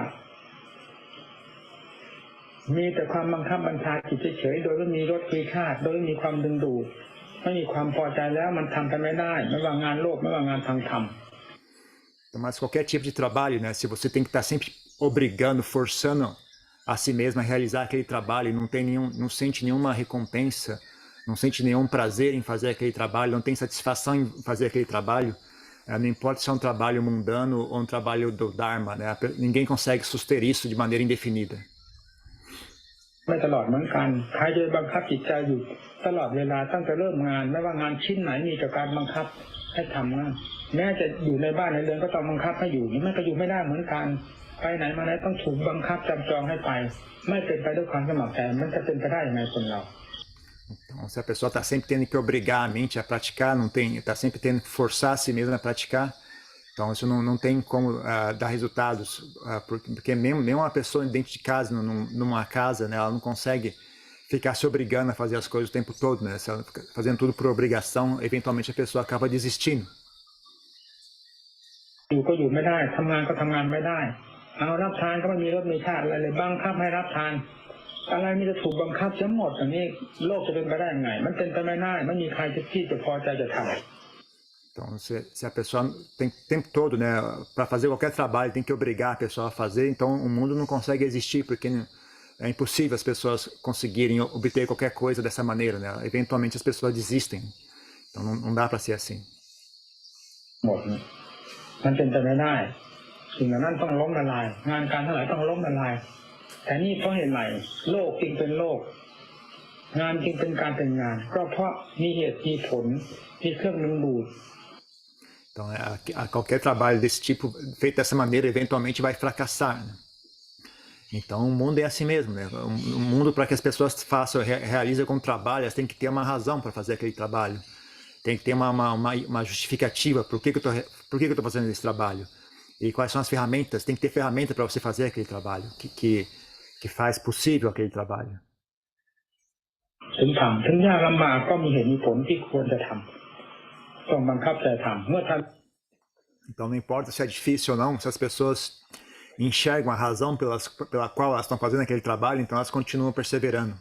มีแต่ความบังคับบัญชาจิตเฉยๆโดยไม่มีรสคุยคาดโดยไม่มีความดึงดูดไม่มีความพอใจแล้วมันทำกันไม่ได้ไม่ว่างานโลกไม่ว่างานทางธรรม Mas qualquer tipo de trabalho, né? Se você tem que estar sempre obrigando, forçando a si mesmo a realizar aquele trabalho, não sente nenhuma recompensa, não sente nenhum prazer em fazer aquele trabalho, não tem satisfação em fazer aquele trabalho, não importa se é um trabalho mundano ou um trabalho do Dharma, né? Ninguém consegue suster isso de maneira indefinida. ไม่ตลอดเหมือนกันใครจะบังคับจิตใจอยู่ตลอดเวลาตั้งแต่เริ่มงานไม่ว่างานชิ้นไหนมีแต่การบังคับให้ทำงานแม้จะอยู่ในบ้านในเรือนก็ต้องบังคับให้อยู่ไม่ก็อยู่ไม่ได้เหมือนกันไปไหนมาไหนต้องถูกบังคับจำจองให้ไปไม่เป็นไปด้วยความสมัครใจมันจะเป็นไปได้ยังไงคนเรา Então, se a pessoa está sempre tendo que obrigar a mente a praticar, está sempre tendo que forçar a si mesma a praticar, então isso não tem como dar resultados, porque mesmo uma pessoa dentro de casa, numa casa, né, ela não consegue ficar se obrigando a fazer as coisas o tempo todo, né? Se ela fica fazendo tudo por obrigação, eventualmente a pessoa acaba desistindo. อยู่ก็อยู่ไม่ได้ทำงานก็ทำงานไม่ได้เอารับทานก็ไม่มีรสมีชาติอะไรเลยบังคับให้รับทานอะไรมีจะถูกบังคับทั้งหมดอย่างนี้โลกจะเป็นไปได้ยังไงมันเป็นไปไม่ได้ไม่มีใครที่จะพอใจจะทำ Então, se a pessoa tem o tempo todo, né, para fazer qualquer trabalho, tem que obrigar a pessoa a fazer, então o mundo não consegue existir, porque é impossível as pessoas conseguirem obter qualquer coisa dessa maneira, né? Eventualmente as pessoas desistem. Então não dá para ser assim. หมดมันเป็นไปไม่ได้สิ่งเหล่านั้นต้องล้มละลายงานการทั้งหลายต้องล้มละลายแต่นี่เพราะเหตุไรโลกจึงเป็นโลกงานจึงเป็นการเป็นงานก็เพราะมีเหตุมีผลมีเครื่องดึงดูด Então, qualquer trabalho desse tipo, feito dessa maneira, eventualmente vai fracassar, né? Então, o mundo é assim mesmo, né? O mundo, para que as pessoas realizem com trabalho, elas têm que ter uma razão para fazer aquele trabalho. Tem que ter uma justificativa por que eu estou fazendo esse trabalho. E quais são as ferramentas? Tem que ter ferramenta para você fazer aquele trabalho, que faz possível aquele trabalho. ถึงทำถึงยากลำบากก็มีเหตุมีผลที่ควรจะทำต้องบังคับใจทำเมื่อทำ Então não importa se é difícil ou não, se as pessoas enxergam a razão pela qual elas estão fazendo aquele trabalho, então elas continuam perseverando.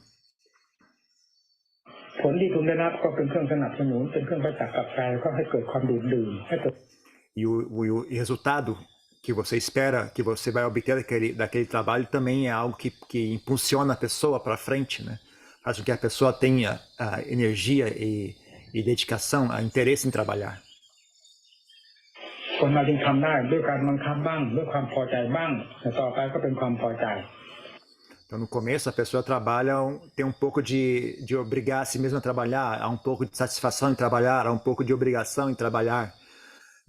ผลที่คุณได้รับก็เป็นเครื่องสนับสนุนเป็นเครื่องประจักษ์กับใจก็ให้เกิดความดื่มให้เกิด E o resultado que você espera, que você vai obter daquele trabalho também é algo que impulsiona a pessoa para frente, né? Faz com que a pessoa tenha energia e dedicação, interesse em trabalhar. ผ คนเราจึงทำได้ด้วยการบังคับบ้างด้วยความพอใจบ้างแต่ต่อไปก็เป็นความพอใจ Então, no começo, a pessoa trabalha, tem um pouco de obrigar a si mesma a trabalhar, há um pouco de satisfação em trabalhar, há um pouco de obrigação em trabalhar.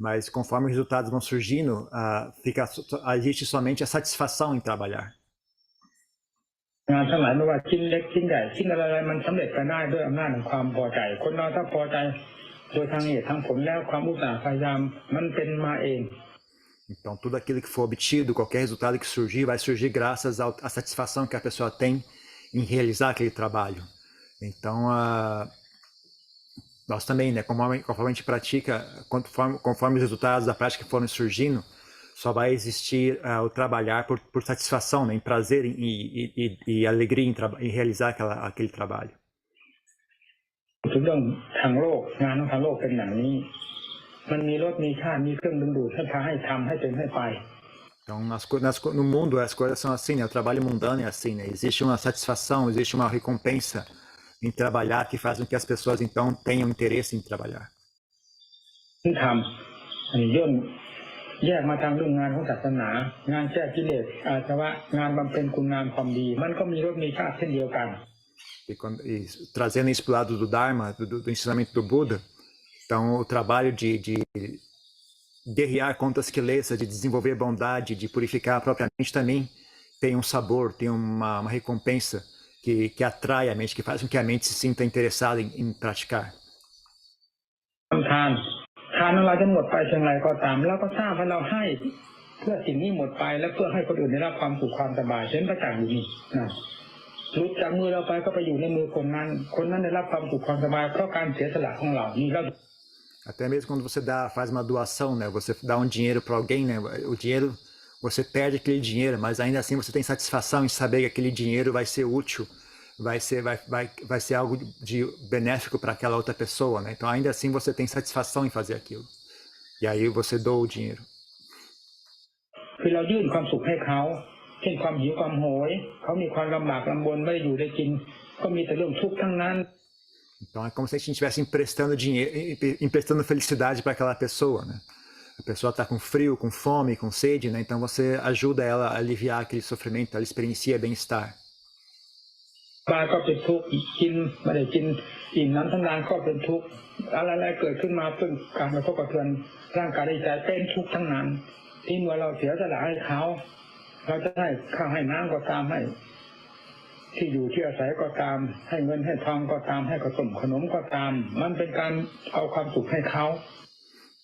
Mas conforme os resultados vão surgindo, existe somente a satisfação em trabalhar. งานทั้งหลายไม่ว่าชิ้นเล็กชิ้นใหญ่ชิ้นอะไรมันสำเร็จไปได้ด้วยอำนาจของความพอใจคนเราถ้าพอใจโดยทางเหตุทางผลแล้วความอุตสาห์พยายามมันเป็นมาเอง Então, tudo aquilo que for obtido, qualquer resultado que surgir, vai surgir graças à satisfação que a pessoa tem em realizar aquele trabalho. Então, nós também, né, conforme a gente pratica, conforme os resultados da prática forem surgindo, só vai existir o trabalhar por satisfação, né, em prazer e alegria em realizar aquele trabalho. ถึงเรื่องทางโลกงานของทางโลกเป็นอย่างนี้มันมีรสมีชาติมีเครื่องดึงดูดให้พาให้ทำให้เป็นให้ไป Então, no mundo as coisas são assim, né? O trabalho mundano é assim, né? Existe uma satisfação, existe uma recompensa em trabalhar que faz com que as pessoas então tenham interesse em trabalhar. ที่ทำอันนี้ย่นแยกมาทางเรื่องงานของศาสนางานแก้กิเลสอาสวะงานบำเพ็ญคุณงามความดีมันก็มีรสมีชาติเช่นเดียวกัน E trazendo isso para o lado do Dharma, do ensinamento do Buda, então o trabalho de guerrear contra as quilesas, de desenvolver bondade, de purificar a própria mente também tem um sabor, tem uma recompensa que atrai a mente, que faz com que a mente se sinta interessada em praticar. ทานของเราจะหมดไปเช่นไรก็ตามเราก็ทราบว่าเราให้เพื่อสิ่งนี้หมดไปและเพื่อให้คนอื่นได้รับความสุขความสบายเช่นประจักษ์อยู่นี่นะหลุดจากมือเราไปก็ไปอยู่ในมือคนนั้นได้รับความสุขความสบายเพราะการเสียสละของเรานี่เรา Até mesmo quando você faz uma doação, né? Você dá um dinheiro para alguém, né? O dinheiro, você perde aquele dinheiro, mas ainda assim você tem satisfação em saber que aquele dinheiro vai ser útil, vai ser algo de benéfico para aquela outra pessoa, né? Então ainda assim você tem satisfação em fazer aquilo. E aí você doa o dinheiro. คือเรายื่นความสุขให้เขาเช่นความหิวความโหยเขามีความลำบากลำบนไม่ได้อยู่ได้กินก็มีแต่เรื่องทุกข์ทั้งนั้น Então é como se a gente estivesse emprestando dinheiro, emprestando felicidade para aquela pessoa, né? A pessoa está com frio, com fome, com sede, né? Então você ajuda ela a aliviar aquele sofrimento, ela experiencia bem-estar. บายก็เป็นทุกข์กินไม่ได้กินอิ่มน้ำทั้งนานก็เป็นทุกข์อะไรๆเกิดขึ้นมาซึ่งการกระทบกระเทือนร่างกายได้ใจเป็นทุกข์ทั้งนั้นที่เมื่อเราเสียสละให้เขาเราจะให้ข้าวให้น้ำก็ตามให้ที่อยู่ที่อาศัยก็ตามให้เงินให้ทองก็ตามให้ขนมก็ตามมันเป็นการเอาความสุขให้เขา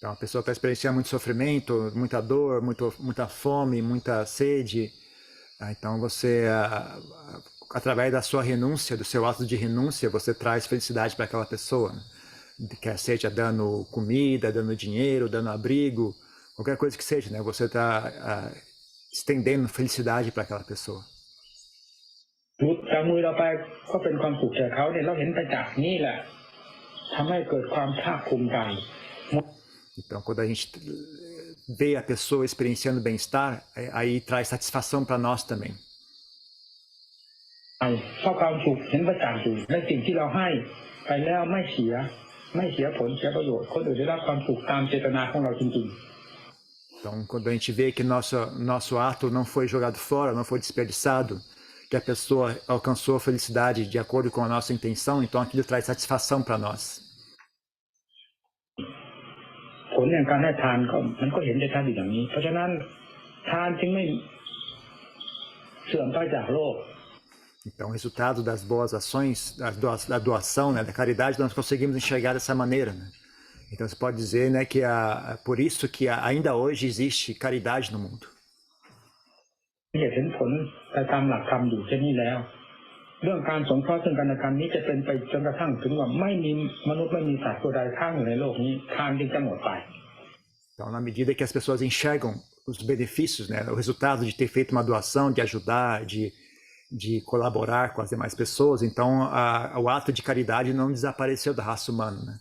Então a pessoa está experienciando muito sofrimento, muita dor, muita fome, muita sede. Então você, através da sua renúncia, do seu ato de renúncia, você traz felicidade para aquela pessoa, né? Quer seja dando comida, dando dinheiro, dando abrigo, qualquer coisa que seja, né? Você está estendendo felicidade para aquela pessoa. หลุดจากมือเราไปก็เป็นความสุขแก่เขาเนี่ยเราเห็นประจักษ์นี่แหละทำให้เกิดความภาคภูมิใจ Então, quando a gente vê a pessoa experienciando bem-estar, aí traz satisfação para nós também. เพราะความสุขเห็นประจักษ์อยู่ในสิ่งที่เราให้ไปแล้วไม่เสียผลเสียประโยชน์คนอื่นได้รับความสุขตามเจตนาของเราจริงๆ Então, quando a gente vê que nosso ato não foi jogado fora, não foi desperdiçado, que a pessoa alcançou a felicidade de acordo com a nossa intenção, então aquilo traz satisfação para nós. ผลแห่งการให้ทานก็มันก็เห็นได้ชัดอยู่อย่างนี้เพราะฉะนั้นทานจึงไม่เสื่อมไปจากโลก Então, o resultado das boas ações, da doação, né, da caridade, nós conseguimos enxergar dessa maneira, né? Então, você pode dizer, né, que por isso que ainda hoje existe caridade no mundo. เห็นผลไปตามหลักธรรมอยู่เช่นนี้แล้วเรื่องการสงเคราะห์ซึ่งกันและกันนี้จะเป็นไปจนกระทั่งถึงว่าไม่มีมนุษย์ไม่มีสัตว์ตัวใดข้างอยู่ในโลกนี้ทานจึงจะหมดไป Então, na medida que as pessoas enxergam os benefícios, né, o resultado de ter feito uma doação, de ajudar, de colaborar com as demais pessoas, então o ato de caridade não desapareceu da raça humana, né?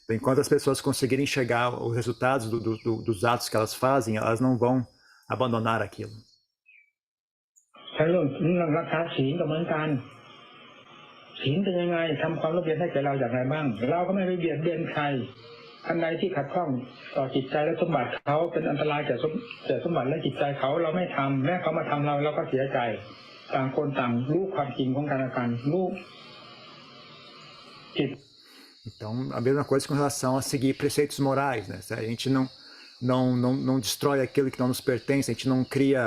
Então, enquanto as pessoas conseguirem enxergar os resultados dos atos que elas fazem, elas não vão abandonar aquilo. ใช้เรื่องรักษาศีลก็เหมือนกันศีลเป็นยังไงทำความร่มเย็นให้แก่เราอย่างไรบ้างเราก็ไม่ไปเบียดเบียนใคร อันใดที่ขัดข้องต่อจิตใจและสมบัติเขาเป็นอันตรายแก่สมบัติและจิตใจเขาเราไม่ทำแม้เขามาทำเราก็เสียใจต่างคนต่างรู้ความจริงของกันและกันรู้จิต Então, a mesma coisa com relação a seguir preceitos morais, né? A gente não destrói aquilo que não nos pertence, a gente não cria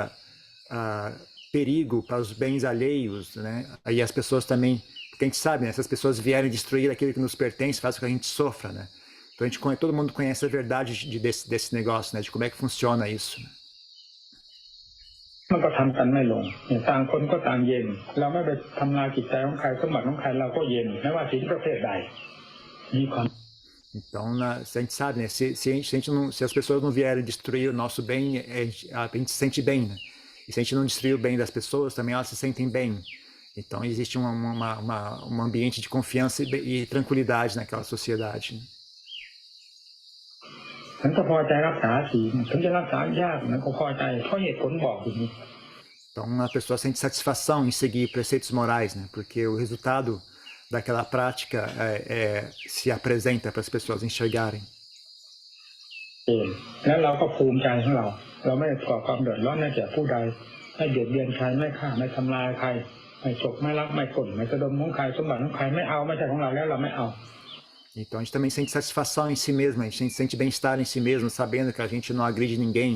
perigo para os bens alheios, né? Aí as pessoas também, porque a gente sabe, né? Se as pessoas vierem destruir aquilo que nos pertence, faz com que a gente sofra, né? Então todo mundo conhece a verdade desse negócio, né? De como é que funciona isso. มันก็ทำกันไม่ลงต่างคนก็ต่างเย็นเราไม่ไปทำลายจิตใจของใครสมบัติของใครเราก็เย็นไม่ว่าศีลประเภทใดมีความ Então, se a gente sabe, né? Se as pessoas não vierem destruir o nosso bem, a gente se sente bem, né? E se a gente não destruir o bem das pessoas, também elas se sentem bem. Então, existe um ambiente de confiança e tranquilidade naquela sociedade. ฉันก็พอใจรักษาศีลฉันจะรักษายากมันก็พอใจเพราะเหตุผลบอกอย่างนี้ Então, a pessoa sente satisfação em seguir preceitos morais, né? Porque o resultado daquela prática se apresenta para as pessoas enxergarem. แล้วเราก็ภูมิใจของเราไม่ก่อความเดือดร้อนให้แก่ผู้ใดไม่เบียดเบียนใครไม่ฆ่าไม่ทำลายใครไม่ฉกไม่ลักไม่กลไม่สะดมของใครสมบัติของใครไม่เอาไม่ใช่ของเราแล้วเราไม่เอา Então a gente também sente satisfação em si mesmo, a gente sente bem-estar em si mesmo, sabendo que a gente não agride ninguém,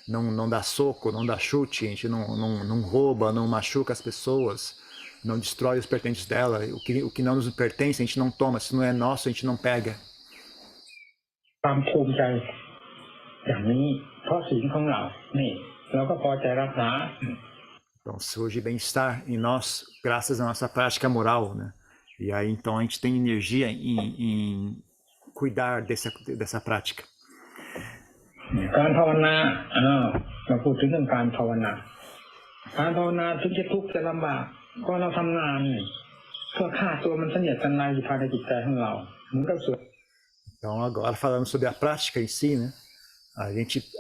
não dá soco, não dá chute, a gente não rouba, não machuca as pessoas, não destrói os pertences dela, o que não nos pertence a gente não toma, se não é nosso a gente não pega. ความภูมิใจอย่างนี้เพราะศีลของเรานี่เราก็พอใจรักษา Então surge bem-estar em nós, graças à nossa prática moral, né? E aí então a gente tem energia em cuidar dessa prática. การภาวนามาพูดถึงเรื่องการภาวนาถึงจะทุกข์จะลำบากก็เราทำงานเพื่อฆ่าตัวมันเสนียดสันในอยู่ภายในจิตใจของเราเหมือนกับสุด Então agora falando sobre a prática em si, né?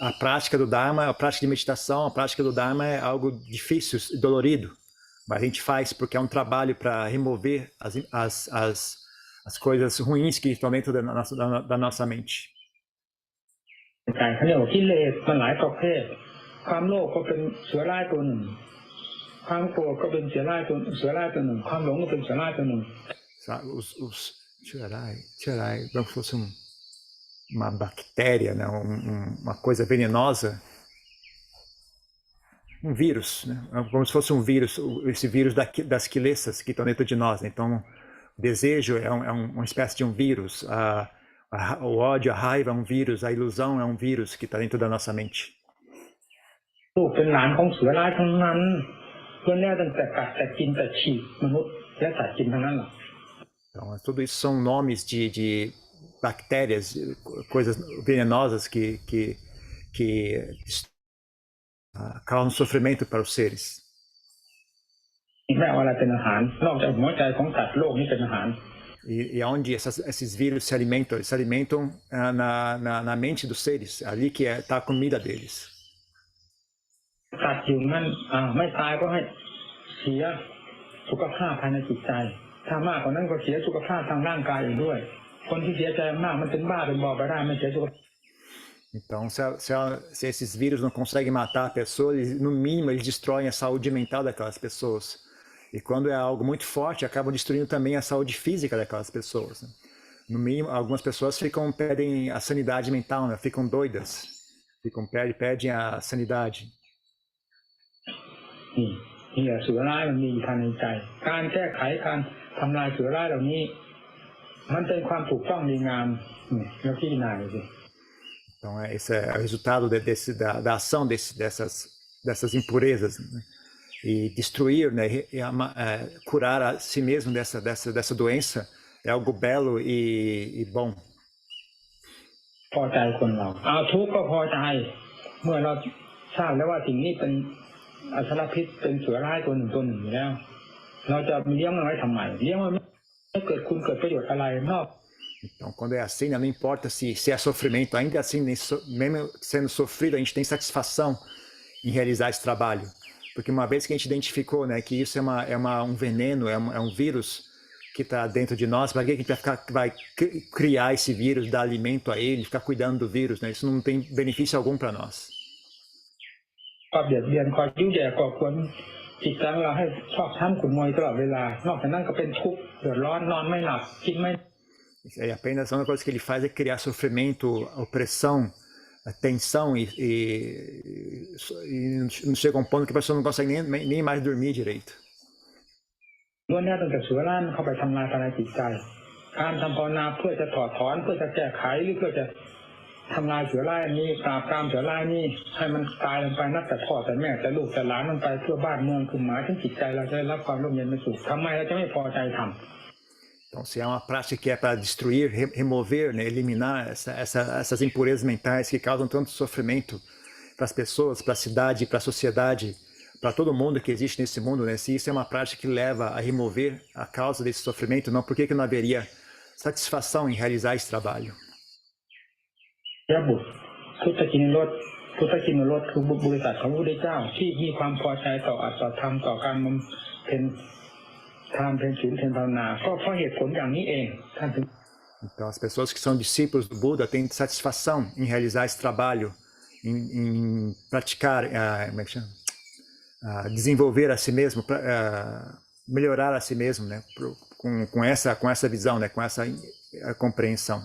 A prática do Dharma, a prática de meditação, a prática do Dharma é algo difícil e dolorido, mas a gente faz porque é um trabalho para remover as coisas ruins que estão dentro da nossa mente. เขาเรียกว่ากิเลสมันหลายประเภทความโลภก็เป็นเสือร้ายตัวหนึ่งความโกรธก็เป็นเสือร้ายตัวหนึ่งความหลงก็เป็นเสือร้ายตัวหนึ่ง Os Chirai, como se fosse uma bactéria, né? Uma coisa venenosa, um vírus, né? Como se fosse um vírus, esse vírus das quilesas que estão dentro de nós, né? Então o desejo é uma espécie de um vírus, o ódio, a raiva é um vírus, a ilusão é um vírus que está dentro da nossa mente. ลูกเป็นหลานของเสือร้ายทั้งนั้นเพื่อนแล้วตั้งแต่กัดแต่กินแต่ฉีกมนุษย์และสัตว์กินทั้งนั้นแหละ Então tudo isso são nomes de bactérias, coisas venenosas que causam sofrimento para os seres. ไม่เอาอะไรเป็นอาหารนอกจากหัวใจของสัตว์โลกนี้เป็นอาหาร E onde esses vírus se alimentam? Eles se alimentam na mente dos seres, ali que está a comida deles. สัตว์อยู่นั่นไม่ตายก็ให้เสียสุขภาพภายในจิตใจถ้ามากกว่านั้นก็เสียสุขภาพทางร่างกายอีกด้วยคนที่เสียใจมากมันเป็นบ้าเป็นบอไปได้ไม่เสียสุขภาพ Então, se esses vírus não conseguem matar a pessoa, no mínimo eles destroem a saúde mental daquelas pessoas. E quando é algo muito forte, acabam destruindo também a saúde física daquelas pessoas. Né? No mínimo, algumas pessoas perdem a sanidade mental, né? Ficam doidas, perdem a sanidade. นี่เสือร้ายมันมีอยู่ภายในใจการแก้ไขการทำลายเสือร้ายเหล่านี้มันเป็นความถูกต้องดีงามแล้วที่นายสิ Então, esse é o resultado da ação dessas impurezas, né? E destruir, né? Curar a si mesmo dessa doença é algo belo e bom. พอใจคนเราทุกข์ก็พอใจเมื่อเราทราบแล้วว่าสิ่งนี้เป็นอสรพิษเป็นเสือร้ายตัวหนึ่งอยู่แล้วเราจะเลี้ยงมันไว้ทำไมเลี้ยงมันไม่เกิดคุณเกิดประโยชน์อะไรนอก Então, quando é assim, não importa se é sofrimento, ainda assim, mesmo sendo sofrido, a gente tem satisfação em realizar esse trabalho. Porque uma vez que a gente identificou, né, que isso é um veneno, é um vírus que está dentro de nós, para que a gente vai criar esse vírus, dar alimento a ele, ficar cuidando do vírus, né? Isso não tem benefício algum para nós. ก็เบียดเบียนคอยยุ่งแย่ก่อกวนจิตใจของเราให้ชอบช้ำขุ่นมัวตลอดเวลานอกจากนั้นก็เป็นทุกข์เดือดร้อนนอนไม่หลับกินไม่ E apenas a única coisa que ele faz é criar sofrimento, opressão, tensão e não chega a um ponto que a pessoa não consegue nem mais dormir direito. ล้วนแล้วตั้งแต่เสือร่านเข้าไปทำลายภายในจิตใจการทำภาวนาเพื่อจะถอดถอนเพื่อจะแก้ไขหรือเพื่อจะทำลายเสือร่ายนี้ปราบปรามเสือร่ายนี้ให้มันตายลงไปนับแต่พ่อแต่แม่แต่ลูกแต่หลานลงไปเพื่อบ้านเมืองคือหมายถึงจิตใจเราจะได้รับความร่มเย็นเป็นสุขทำไมเราจะไม่พอใจทำ Então, se é uma prática que é para destruir, remover, né, eliminar essas impurezas mentais que causam tanto sofrimento para as pessoas, para a cidade, para a sociedade, para todo mundo que existe nesse mundo, né? Se isso é uma prática que leva a remover a causa desse sofrimento, não, por que não haveria satisfação em realizar esse trabalho? บุตรพุทธกินรสคือบริษัทของพระพุทธเจ้าที่มีความพอใจต่ออัตตธรรมต่อการบำเพ็ญทานเป็นศีลเป็นภาวนาก็เพราะเหตุผลอย่างนี้เองท่านถึง Então, as pessoas que são discípulos do Buda têm satisfação em realizar esse trabalho, em praticar, como é que chama? Desenvolver a si mesmo, melhorar a si mesmo, né? com essa visão, né? Com essa compreensão.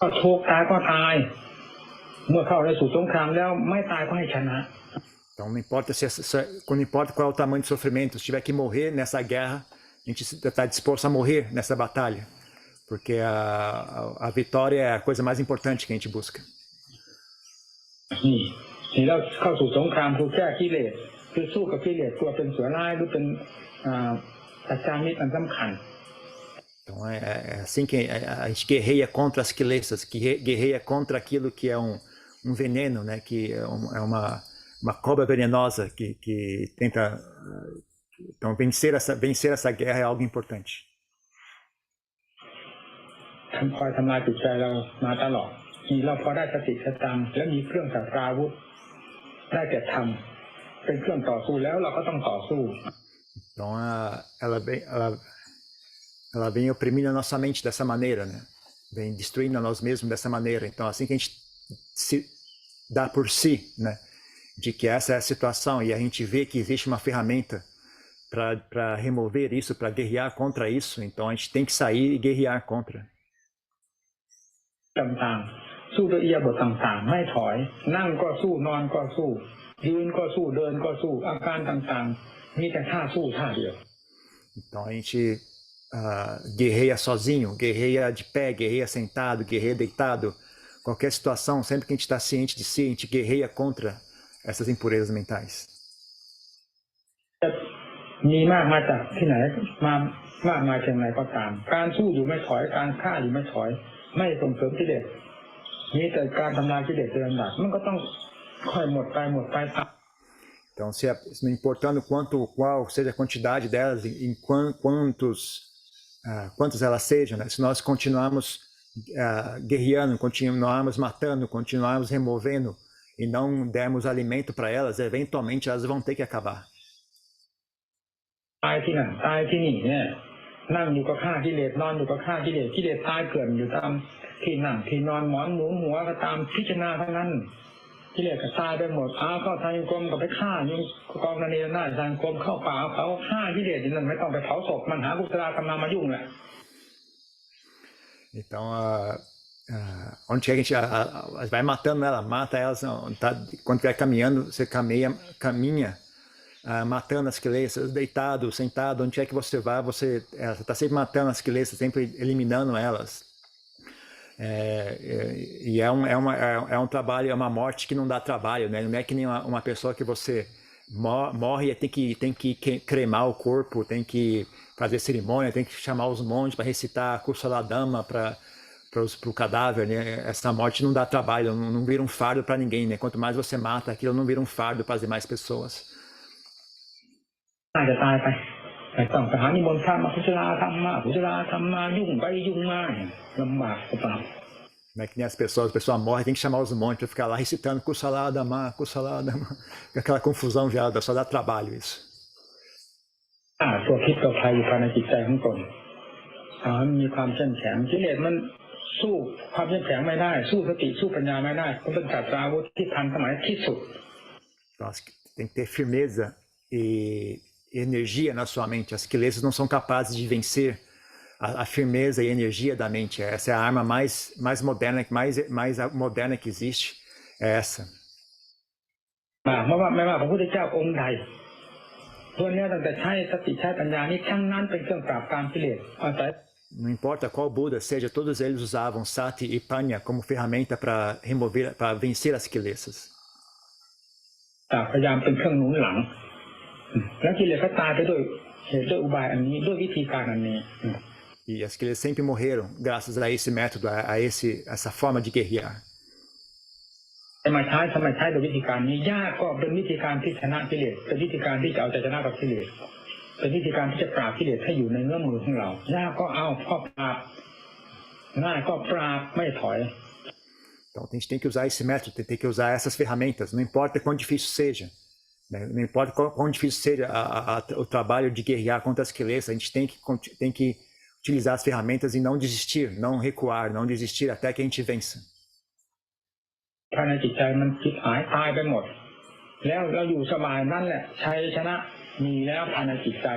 ก็ทุกข์ตายก็ตายเมื่อเข้าในสู่สงครามแล้วไม่ตายก็ให้ชนะ Então, não importa qual é o tamanho do sofrimento, se tiver que morrer nessa guerra, a gente está disposto a morrer nessa batalha, porque a vitória é a coisa mais importante que a gente busca. นี่เราเข้าสู่สงครามคือแก้กิเลสคือสู้กับกิเลสตัวเป็นเสือร้ายหรือเป็นอาจารย์มิตรอันสำคัญ Então, é assim que a gente guerreia contra as quilesas, guerreia contra aquilo que é um veneno, né? Que é uma cobra venenosa que tenta... Então, vencer essa guerra é algo importante. คอยทำลายจิตใจเรามาตลอดนี่เราพอได้สติสตังและมีเครื่องสัตราวุธได้แก่ธรรมเป็นเครื่องต่อสู้แล้วเราก็ต้องต่อสู้ Então, ela vem oprimindo a nossa mente dessa maneira, né? Vem destruindo a nós mesmos dessa maneira. Então, assim que a gente se dá por si, né? De que essa é a situação e a gente vê que existe uma ferramenta para remover isso, para guerrear contra isso, então a gente tem que sair e guerrear contra. ต่างๆสู้ด้วยอิริยาบถต่างๆไม่ถอยนั่งก็สู้นอนก็สู้ยืนก็สู้เดินก็สู้อาการต่างๆมีแต่ท่าสู้ท่าเดียว Então a gente guerreia sozinho, guerreia de pé, guerreia sentado, guerreia deitado. Qualquer situação, sempre que a gente está ciente de si, a gente guerreia contra essas impurezas mentais. มีมากมาจากที่ไหนมากมาจากไหนก็ตามการสู้อยู่ไม่ถอยการฆ่าอยู่ไม่ถอยไม่ส่งเสริมกิเลสมีแต่การทำลายกิเลสเป็นลำดับมันก็ต้องค่อยหมดไป Então, não importando qual seja a quantidade delas, em quantas elas sejam, né? Se nós continuarmos guerreando, continuarmos matando, continuarmos removendo e não dermos alimento para elas, eventualmente elas vão ter que acabar. ตายที่นั่นตายที่นี่เนี่ยนั่งอยู่ก็ฆ่ากิเลสนอนอยู่ก็ฆ่ากิเลสตายเกลื่อนอยู่ตามที่นั่งที่นอนหมอนหนุนหัวก็ตามพิจารณาทั้งนั้นกิเลสก็ตายไปหมดเข้าทางกรมก็ไปฆ่าอยู่กองนันนี่นาทางกรมเข้าป่าเขาฆ่ากิเลสอยู่นั่นไม่ต้องไปเผาศพมันหากุศลธรรมมายุ่งแหละ Então, onde a gente vai matando ela, mata elas, quando estiver caminhando, você caminha matando as quilesas, deitado, sentado, onde é que você vai, você está sempre matando as quilesas, sempre eliminando elas. E é um trabalho, é uma morte que não dá trabalho, né? Não é que nem uma pessoa que você morre e tem que cremar o corpo, tem que fazer cerimônia, tem que chamar os monges para recitar a Kusaladama para o cadáver, né? Essa morte não dá trabalho, não vira um fardo para ninguém, né? Quanto mais você mata, aquilo não vira um fardo para as demais pessoas. น่าจะตายไปแต่ต้องไปหานิมนต์พระมาพุทธาธรรมมายุ่งไปยุ่งมาลำบากกว่า Não é que nem a pessoa morre, tem que chamar os monges para ficar lá recitando Kusaladama, aquela confusão já, só dá trabalho isso. ตัวพิษตัวภัยอยู่ภายในจิตใจของตนให้มันมีความเข้มแข็งกิเลสมันสู้ความเข้มแข็งไม่ได้สู้สติสู้ปัญญาไม่ได้มันเป็นศาสตราวุธที่ทันสมัยที่สุด Nós tem que ter firmeza e energia na sua mente. As quileças não são capazes de vencer a firmeza e energia da mente. Essa é a arma mais moderna, mais moderna que existe. É essa. ไม่ว่าพระพุทธเจ้าองค์ใดตัวนี้ตั้งแต่ใช้สติใช้ปัญญานี้ทั้งนั้นเป็นเครื่องปราบปรามกิเลสอาศัย Não importa qual Buda seja, todos eles usavam sati e panya como ferramenta para vencer as quileças. พยายามเป็นเครื่องหนุนหลังแล้วกิเลสก็ตายไปด้วยเหตุด้วยอุบายอันนี้ด้วยวิธีการอันนี้ E as quileças sempre morreram graças a esse método, essa forma de guerrear. ทำไมใช้โดยวิธีการนี้ยากก็เป็นวิธีการที่ชนะกิเลสเป็นวิธีการที่จะเอาใจชนะกับกิเลสเป็นวิธีการที่จะปราบกิเลสให้อยู่ในเงื้อมมือของเรายากก็เอาก็ปราบง่ายก็ปราบไม่ถอย Então a gente tem que usar esse método, tem que usar essas ferramentas, não importa quão difícil seja, né? Não importa quão difícil seja o trabalho de guerrear contra as quileças, a gente tem que utilizar as ferramentas e não desistir, não recuar, não desistir até que a gente vença. ภายในจิตใจมันคิดหายตายไปหมดแล้วเราอยู่สบายนั่นแหละชัยชนะมีแล้วภายในจิตใจ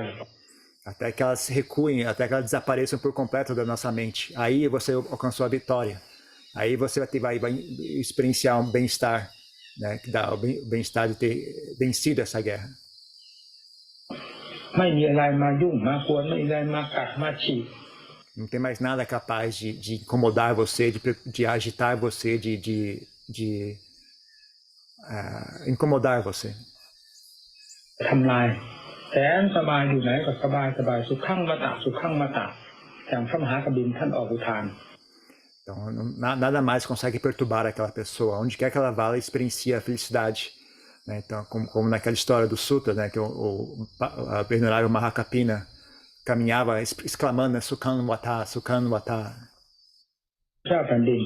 Até que elas recuem, até que elas desapareçam por completo da nossa mente. Aí você alcançou a vitória. Aí você vai experienciar um bem-estar, né? Que dá o bem-estar de ter vencido essa guerra. ไม่มีอะไรมายุ่งมากวนไม่มีอะไรมากัดมาฉีก Não tem mais nada capaz de incomodar você, de agitar você, de incomodar você. ทำลายแสนสบายอยู่ไหนก็สบายสุขขังมาตะอย่างพระมหากบิณฑิท่านออกอุทาน Então, nada mais consegue perturbar aquela pessoa. Onde quer que ela vá, ela experiencia a felicidade. Né? Então, como naquela história do Sutra, né? Que a venerável Mahakapina caminhava exclamando, né? Sukhan Wata. เจ้าแผ่นดิน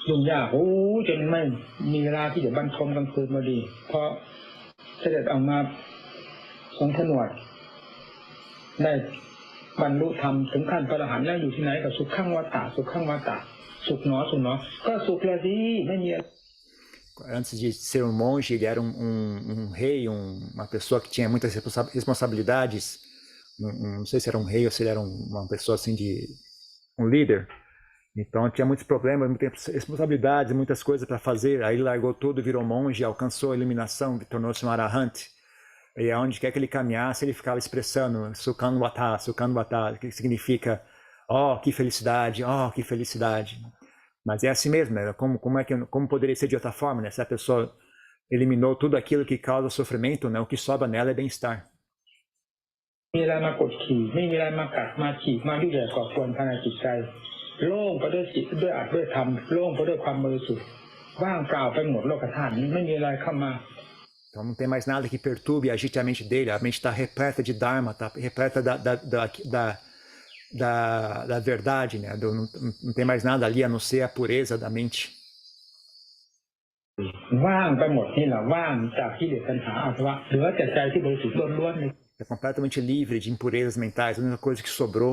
ยุ่งยากจนไม่มีเวลาที่จะบรรทมกลางคืนมาดีเพราะเสด็จออกมาทรงผนวดได้บรรลุธรรมถึงขั้นพระอรหันต์แล้วอยู่ที่ไหนก็สุขขังวัตตะสุขหนอก็สุขแล้วสิไม่มี Antes de ser um monge, ele era um rei, uma pessoa que tinha muitas responsabilidades. Não sei se era um rei ou se ele era uma pessoa assim um líder. Então tinha muitos problemas, muitas responsabilidades, muitas coisas para fazer. Aí ele largou tudo, virou monge, alcançou a iluminação, tornou-se um arahant. E aonde quer que ele caminhasse, ele ficava expressando Sukhan Wata, que significa que felicidade, que felicidade. Mas é assim mesmo, né? Como poderia ser de outra forma, né? Se a pessoa eliminou tudo aquilo que causa sofrimento, né? O que sobra nela é bem-estar. มีอะไรมากดขี่ไม่มีอะไรมากัดมาฉีกมายุ่งแย่ก่อกวนภายในจิตใจโล่งไปด้วยจิตด้วยอัตด้วยธรรมโล่งไปด้วยความบริสุทธิ์ว่างเปล่าไปหมดโลกธาตุนี้ไม่มีอะไรเข้ามา Então não tem mais nada que perturbe e agite a mente dele. A mente está repleta de Dharma, está repleta da verdade, né? Não tem mais nada ali a não ser a pureza da mente. ว่างไปหมดนี่แหละว่างจากกิเลสตัณหาอาสวะเหลือแต่ใจที่บริสุทธิ์ล้วนๆเลย É completamente livre de impurezas mentais. A única coisa que sobrou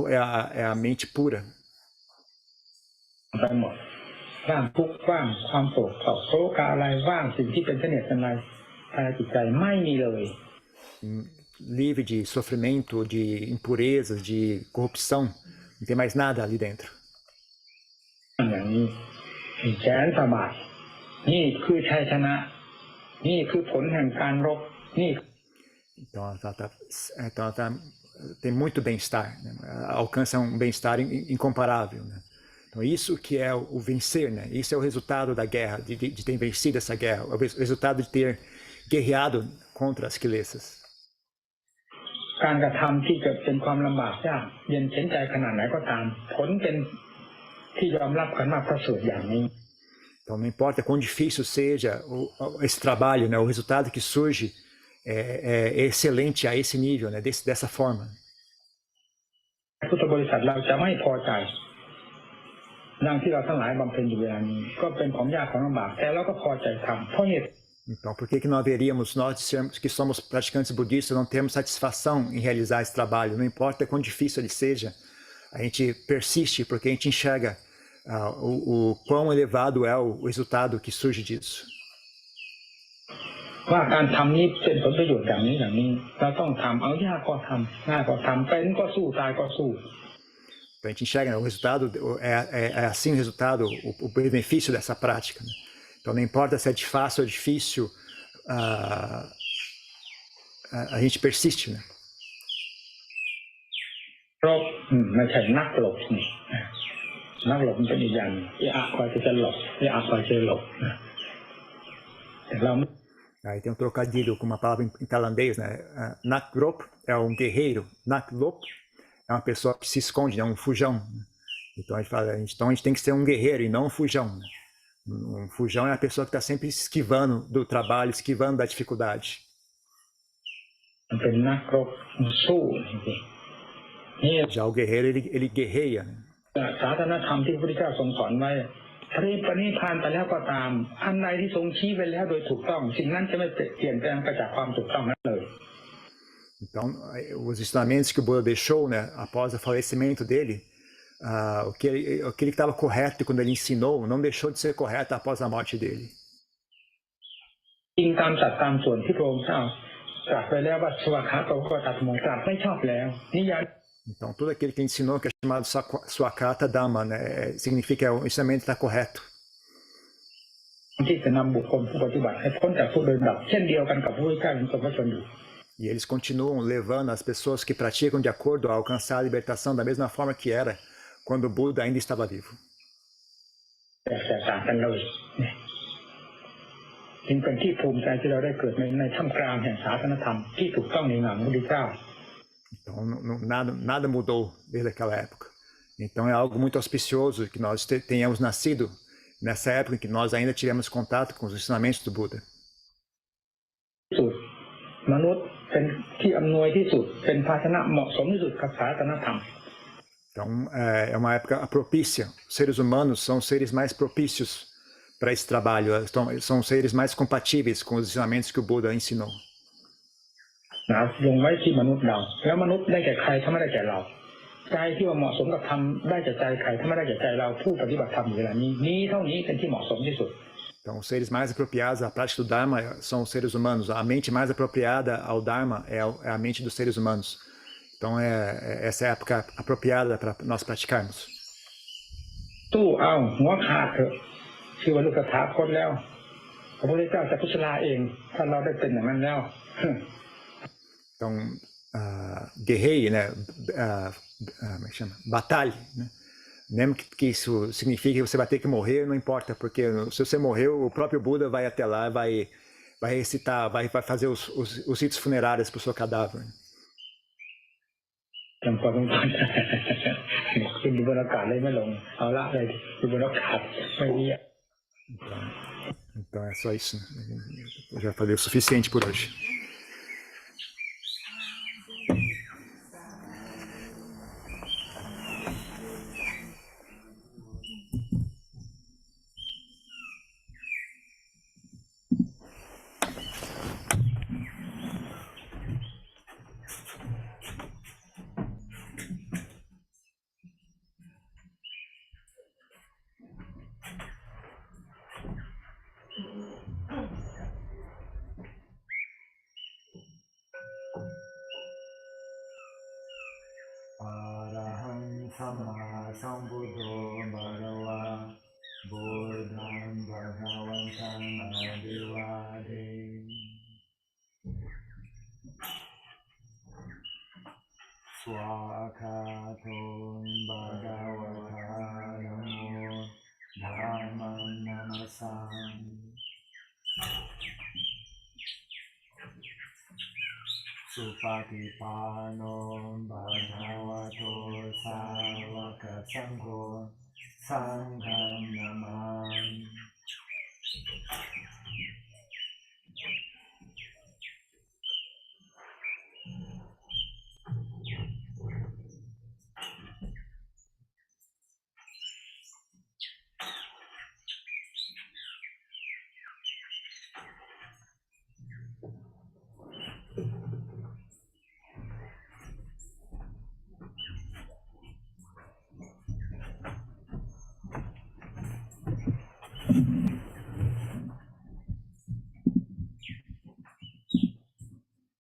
é a mente pura. ไปหมดว่างทุกข์ว่างความโศกโศกอะไรว่างสิ่งที่เป็นเสน่ห์อะไรภายในจิตใจไม่มีเลย Livre de sofrimento, de impurezas, de corrupção. Não tem mais nada ali dentro. อย่างนี้แสนสบายนี่คือชัยชนะนี่คือผลแห่งการรบนี่ Então ela tem muito bem-estar, né? Alcança um bem-estar incomparável, né? Então isso que é o vencer, né? Isso é o resultado da guerra, de ter vencido essa guerra, o resultado de ter guerreado contra as quileças. การกระทำที่จะเป็นความลำบากยากเย็นเข็นใจขนาดไหนก็ตามผลเป็นที่ยอมรับกันว่าประเสริฐอย่างนี้ Então não importa quão difícil seja esse trabalho, né? O resultado que surge é excelente a esse nível, né? Dessa forma. พุทธบริษัทเราจะไม่พอใจดังที่เราทั้งหลายบำเพ็ญอยู่เวลานี้ก็เป็นของยากของลำบากแต่เราก็พอใจทำเพราะเหตุ Então, por que não haveríamos, nós que somos praticantes budistas, não termos satisfação em realizar esse trabalho? Não importa quão difícil ele seja, a gente persiste porque a gente enxerga o quão elevado é o resultado que surge disso. ว่าการทำนี้เป็นผลประโยชน์อย่างนี้เราต้องทำเอายากก็ทำง่ายก็ทำเป็นก็สู้ตายก็สู้ Então, a gente enxerga, né, o resultado é assim o resultado, o benefício dessa prática. Né? Então, não importa se é de fácil ou difícil, a gente persiste, né? รบไม่ใช่นักหลบนี่นักหลบมันเป็นอีกอย่างคอยจะหลบคอยจะหลบแต่เรา Aí tem um trocadilho com uma palavra em tailandês, né? Nakrop é um guerreiro, Naklop é uma pessoa que se esconde, é um fujão. Então a gente fala, então a gente tem que ser um guerreiro e não um fujão. Né? Um fujão é a pessoa que está sempre esquivando do trabalho, esquivando da dificuldade. มันเป็นนักรบสู้นี่ Já o guerreiro, ele guerreia. Né? ศาสนธรรมที่พระพุทธเจ้าทรงสอนไว้ถ้าได้ปณิพานไปแล้วก็ตามอันใดที่ทรงชี้ไปแล้วโดยถูกต้องสิ่งนั้นจะไม่เปลี่ยนแปลงไปจากความถูกต้องนั้นเลย Então, os ensinamentos que o Buda deixou, né, após o falecimento dele, o que ele estava correto quando ele ensinou, não deixou de ser correto após a morte dele. จริงตามสัตว์ตามส่วนที่พระองค์เจ้าตรัสไปแล้วว่าสวากขาโตก็ตัดโมตรัสไม่ชอบแล้วนิยาม Então, tudo aquilo que ele ensinou, que é chamado Swakata Dhamma, né, significa que o ensinamento está correto. ที่จะนำบุคคลผู้ปฏิบัติให้พ้นจากทุกข์โดยลำดับเช่นเดียวกันกับพระพุทธเจ้ายังทรงพระชนอยู่ E eles continuam levando as pessoas que praticam de acordo a alcançar a libertação da mesma forma que era quando o Buda ainda estava vivo. แต่ต่างกันเลยจึงเป็นที่ภูมิใจที่เราได้เกิดในท่ามกลางแห่งศาสนธรรมที่ถูกต้องในงามพระพุทธเจ้า Então, nada mudou desde aquela época. Então, é algo muito auspicioso que nós tenhamos nascido nessa época em que nós ainda tivemos contato com os ensinamentos do Buda. สุดมนุษย์เป็นที่อำนวยที่สุดเป็นภาชนะเหมาะสมที่สุดกับศาสนธรรม Então, é uma época propícia. Os seres humanos são os seres mais propícios para esse trabalho. São os seres mais compatíveis com os ensinamentos que o Buda ensinou. ลงไว้ที่มนุษย์เราแล้วมนุษย์ได้แก่ใครถ้าไม่ได้แก่เราใจที่ว่าเหมาะสมกับธรรมได้แก่ใจใครถ้าไม่ได้แก่ใจเราผู้ปฏิบัติธรรมอยู่เวลานี้เท่านี้เป็นที่เหมาะสมที่สุด Então, os seres mais apropriados à prática do Dharma são os seres humanos. A mente mais apropriada ao Dharma é a mente dos seres humanos. Então, essa é a época apropriada para nós praticarmos. สู้เอาหัวขาดเถอะชื่อว่าลูกสถาคตแล้วพระพุทธเจ้าจะพุทธลาเองถ้าเราได้เป็นอย่างนั้นแล้ว Então, guerreie, né? Como é que chama? Batalhe, né? Mesmo que isso signifique que você vai ter que morrer, não importa, porque se você morreu, o próprio Buda vai até lá, vai recitar, vai fazer os ritos funerários para o seu cadáver. จำเป็นต้องขึ้นอยู่บนอากาศเลยไม่ลงเอาละเลยอยู่บนอากาศไม่มี Então é só isso. Eu já falei o suficiente por hoje. Araham Sama Sambuddho Bhagava Buddham Bhagavantam Adivade Swakaton Bhagavata Namo Dharmam Namasam Supatipano Bhagavato Savaka Sangho Sangham Namam